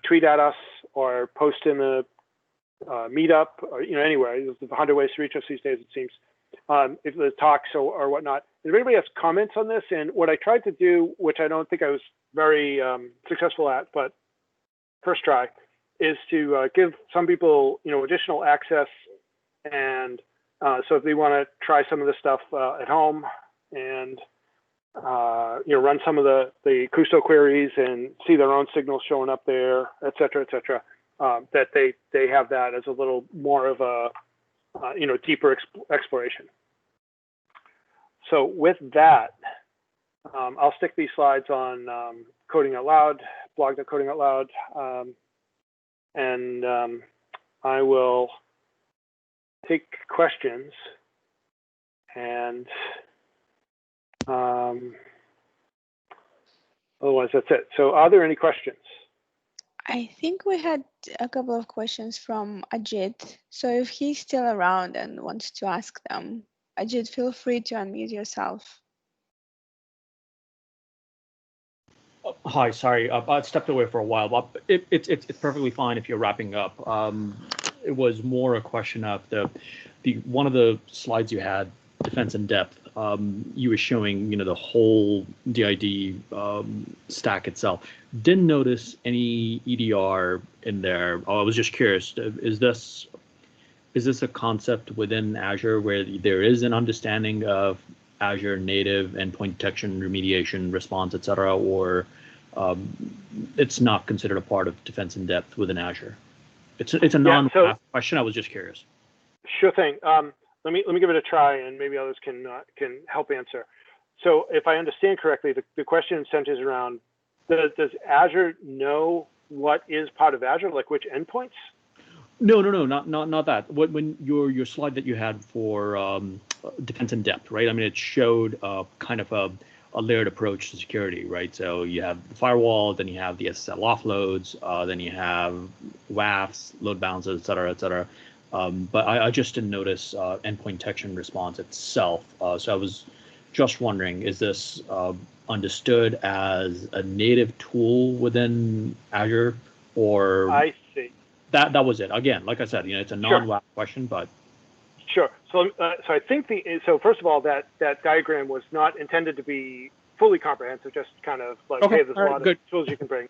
tweet at us or post in the meetup, or anywhere. There's 100 ways to reach us these days, it seems. If the talks or whatnot. If anybody has comments on this, and what I tried to do, which I don't think I was very successful at, but first try, is to give some people additional access, and so if they want to try some of this stuff at home and run some of the Custo queries and see their own signals showing up there, et cetera, that they have that as a little more of a deeper exploration. So with that, I'll stick these slides on Coding Out Loud, blog.coding out loud, and I will take questions. And otherwise, that's it. So are there any questions? I think we had a couple of questions from Ajit. So if he's still around and wants to ask them, Ajit, feel free to unmute yourself. Hi, sorry, I stepped away for a while, but it's perfectly fine if you're wrapping up. It was more a question of the one of the slides you had, defense in depth. You were showing, the whole DID stack itself. Didn't notice any EDR in there. I was just curious. Is this a concept within Azure where there is an understanding of Azure native endpoint detection, remediation, response, et cetera, or it's not considered a part of defense in depth within Azure? It's a question. I was just curious. Sure thing. Let me give it a try, and maybe others can help answer. So, if I understand correctly, the question centers around: does Azure know what is part of Azure, like which endpoints? No, not that. When your slide that you had for defense in depth, right? I mean, it showed kind of a layered approach to security, right? So you have the firewall, then you have the SSL offloads, then you have WAFs, load balancers, et cetera, et cetera. But I just didn't notice endpoint detection response itself. So I was just wondering, is this understood as a native tool within Azure, or? I see. That was it. Again, like I said, it's a non-WAF question, but. Sure. So I think first of all, that diagram was not intended to be fully comprehensive, just kind of like, okay, hey, there's a lot of tools you can bring.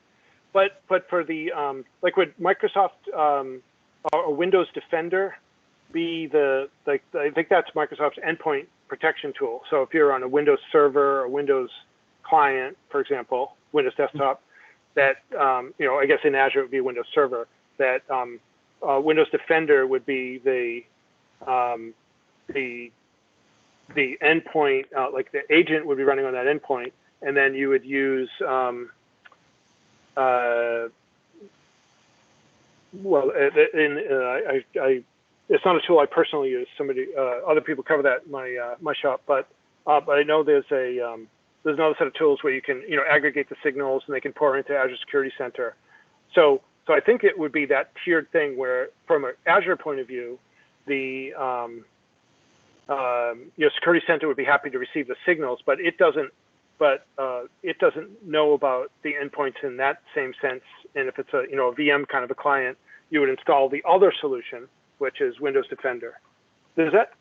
But for the like, would Microsoft or Windows Defender be I think that's Microsoft's endpoint protection tool. So if you're on a Windows server or Windows client, for example, Windows desktop, that I guess in Azure it would be Windows Server. That Windows Defender would be the endpoint, like the agent would be running on that endpoint, and then you would use it's not a tool I personally use. Other people cover that in my shop, but I know there's another set of tools where you can aggregate the signals and they can pour into Azure Security Center. So I think it would be that tiered thing where, from an Azure point of view, the Security Center would be happy to receive the signals, but it doesn't know about the endpoints in that same sense. And if it's a VM kind of a client, you would install the other solution, which is Windows Defender. Is that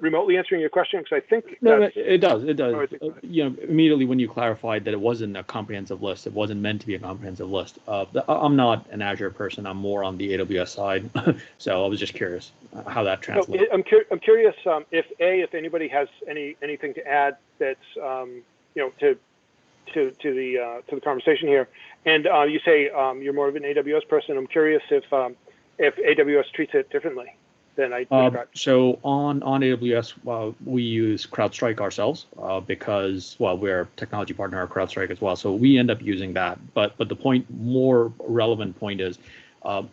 remotely answering your question? Because I think it does. Immediately when you clarified that it wasn't a comprehensive list, it wasn't meant to be a comprehensive list. I'm not an Azure person. I'm more on the AWS side, so I was just curious how that translates. I'm curious if anybody has anything to add that's to the conversation here. And you say you're more of an AWS person. I'm curious if AWS treats it differently. So on AWS, we use CrowdStrike ourselves because, we're a technology partner of CrowdStrike as well. So we end up using that. But the more relevant point is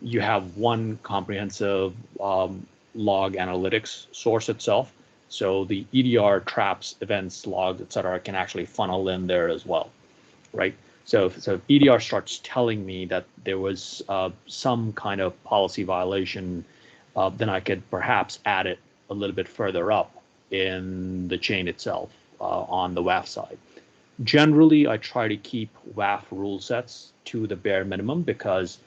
you have one comprehensive log analytics source itself. So the EDR traps, events, logs, et cetera, can actually funnel in there as well, right? So if EDR starts telling me that there was some kind of policy violation, then I could perhaps add it a little bit further up in the chain itself on the WAF side. Generally, I try to keep WAF rule sets to the bare minimum because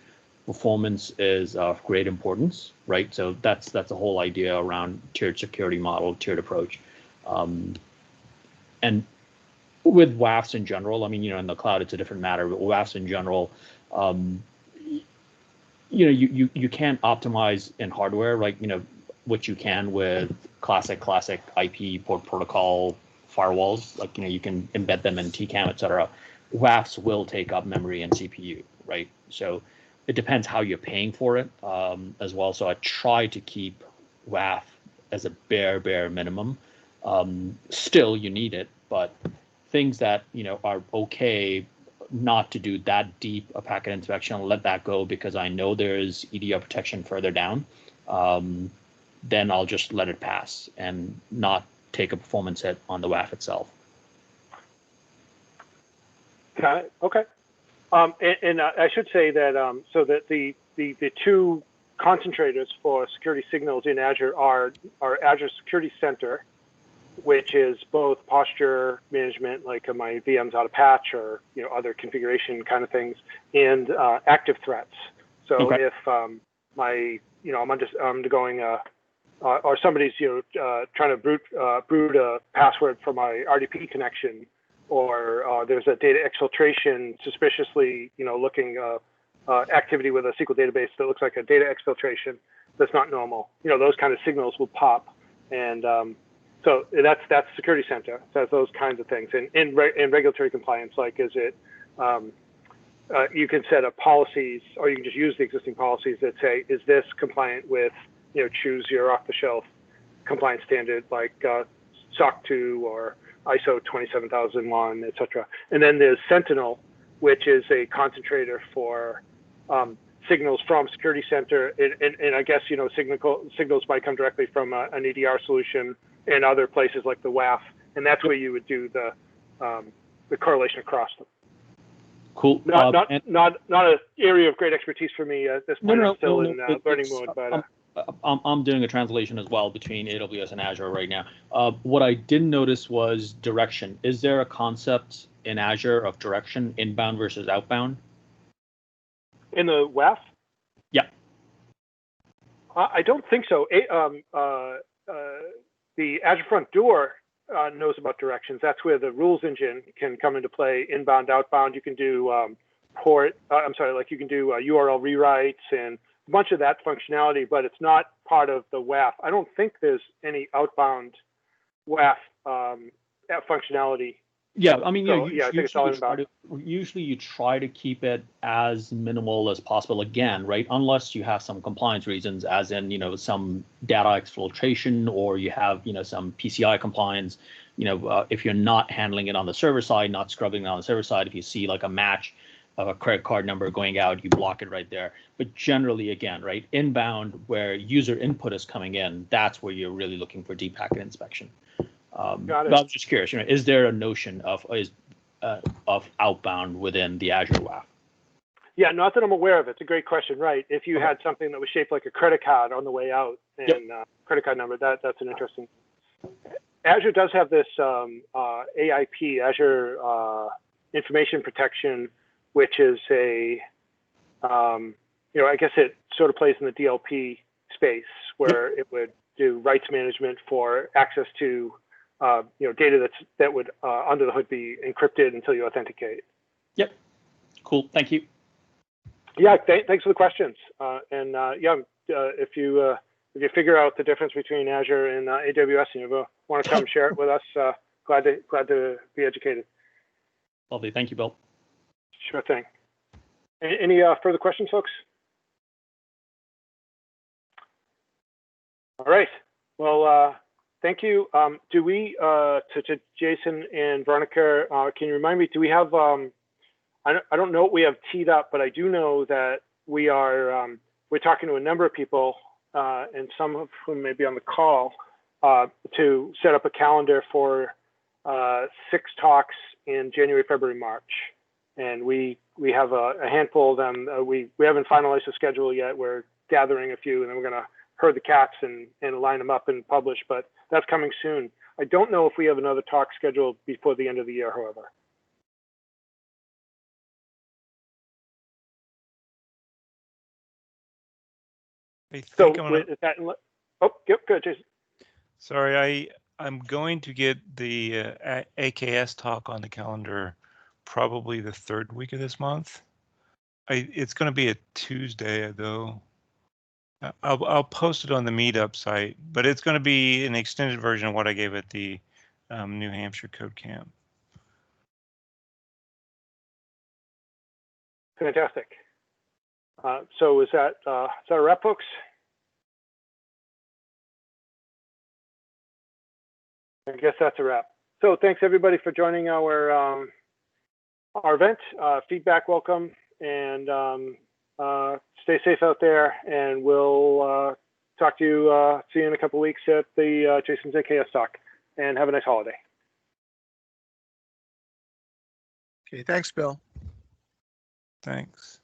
performance is of great importance, right? So that's the whole idea around tiered security model, tiered approach. And with WAFs in general, I mean, in the cloud, it's a different matter, but WAFs in general, you can't optimize in hardware, like, what you can with classic IP port protocol firewalls, like, you can embed them in TCAM, et cetera. WAFs will take up memory and CPU, right? So it depends how you're paying for it as well. So I try to keep WAF as a bare minimum. Still, you need it, but things that, are okay not to do that deep a packet inspection, let that go because I know there's EDR protection further down, then I'll just let it pass and not take a performance hit on the WAF itself. Got it. Okay. And I should say that so that the two concentrators for security signals in Azure are Azure Security Center, which is both posture management, like my VM's out of patch or other configuration kind of things, and active threats. So Okay. if I'm undergoing or somebody's trying to brood a password for my RDP connection, or there's a data exfiltration suspiciously looking activity with a SQL database that looks like a data exfiltration that's not normal. Those kind of signals will pop, and so that's Security Center. So those kinds of things, and in regulatory compliance, like is it you can set up policies, or you can just use the existing policies that say, is this compliant with choose your off-the-shelf compliance standard like SOC 2 or ISO 27001, et cetera. And then there's Sentinel, which is a concentrator for signals from Security Center. And I guess, signals might come directly from an EDR solution and other places like the WAF. And that's where you would do the correlation across them. Cool. Not an area of great expertise for me at this point. I'm still in learning mode, but I'm doing a translation as well between AWS and Azure right now. What I didn't notice was direction. Is there a concept in Azure of direction, inbound versus outbound? In the WAF? Yeah. I don't think so. The Azure Front Door knows about directions. That's where the rules engine can come into play. Inbound, outbound. You can do you can do URL rewrites and a bunch of that functionality, but it's not part of the WAF. I don't think there's any outbound WAF functionality. Yeah, I mean, so, I think it's all inbound. Usually you try to keep it as minimal as possible, again, right? Unless you have some compliance reasons, as in, some data exfiltration, or you have, some PCI compliance. If you're not handling it on the server side, not scrubbing it on the server side, if you see like a match of a credit card number going out, you block it right there. But generally, again, right, inbound, where user input is coming in, that's where you're really looking for deep packet inspection. Got it. I was just curious, is there a notion of outbound within the Azure WAF? Yeah, not that I'm aware of. It's a great question, right? If you had something that was shaped like a credit card on the way out, and credit card number, that's an interesting. Azure does have this AIP, Azure Information Protection, which is I guess it sort of plays in the DLP space, where it would do rights management for access to data that would under the hood be encrypted until you authenticate. Yep. Cool. Thank you. Yeah. Thanks for the questions. If you figure out the difference between Azure and AWS and you want to come share it with us, glad to be educated. Lovely. Thank you, Bill. Sure thing. Any further questions, folks? All right. Well, thank you. Do we, to Jason and Veronica, can you remind me, do we have, I don't know what we have teed up, but I do know that we are, we're talking to a number of people, and some of whom may be on the call, to set up a calendar for 6 talks in January, February, March. And we have a handful of them. We haven't finalized the schedule yet. We're gathering a few, and then we're going to herd the cats and line them up and publish, but that's coming soon. I don't know if we have another talk scheduled before the end of the year, however. Go ahead, Jason. Sorry, I'm going to get the AKS talk on the calendar probably the 3rd week of this month. It's going to be a Tuesday, though. I'll post it on the Meetup site, but it's going to be an extended version of what I gave at the New Hampshire Code Camp. Fantastic. So is that a wrap, folks? I guess that's a wrap. So thanks everybody for joining our event. Feedback welcome, and stay safe out there, and we'll talk to you, see you in a couple of weeks at the Jason's AKS talk, and have a nice holiday. Okay, thanks, Bill. Thanks.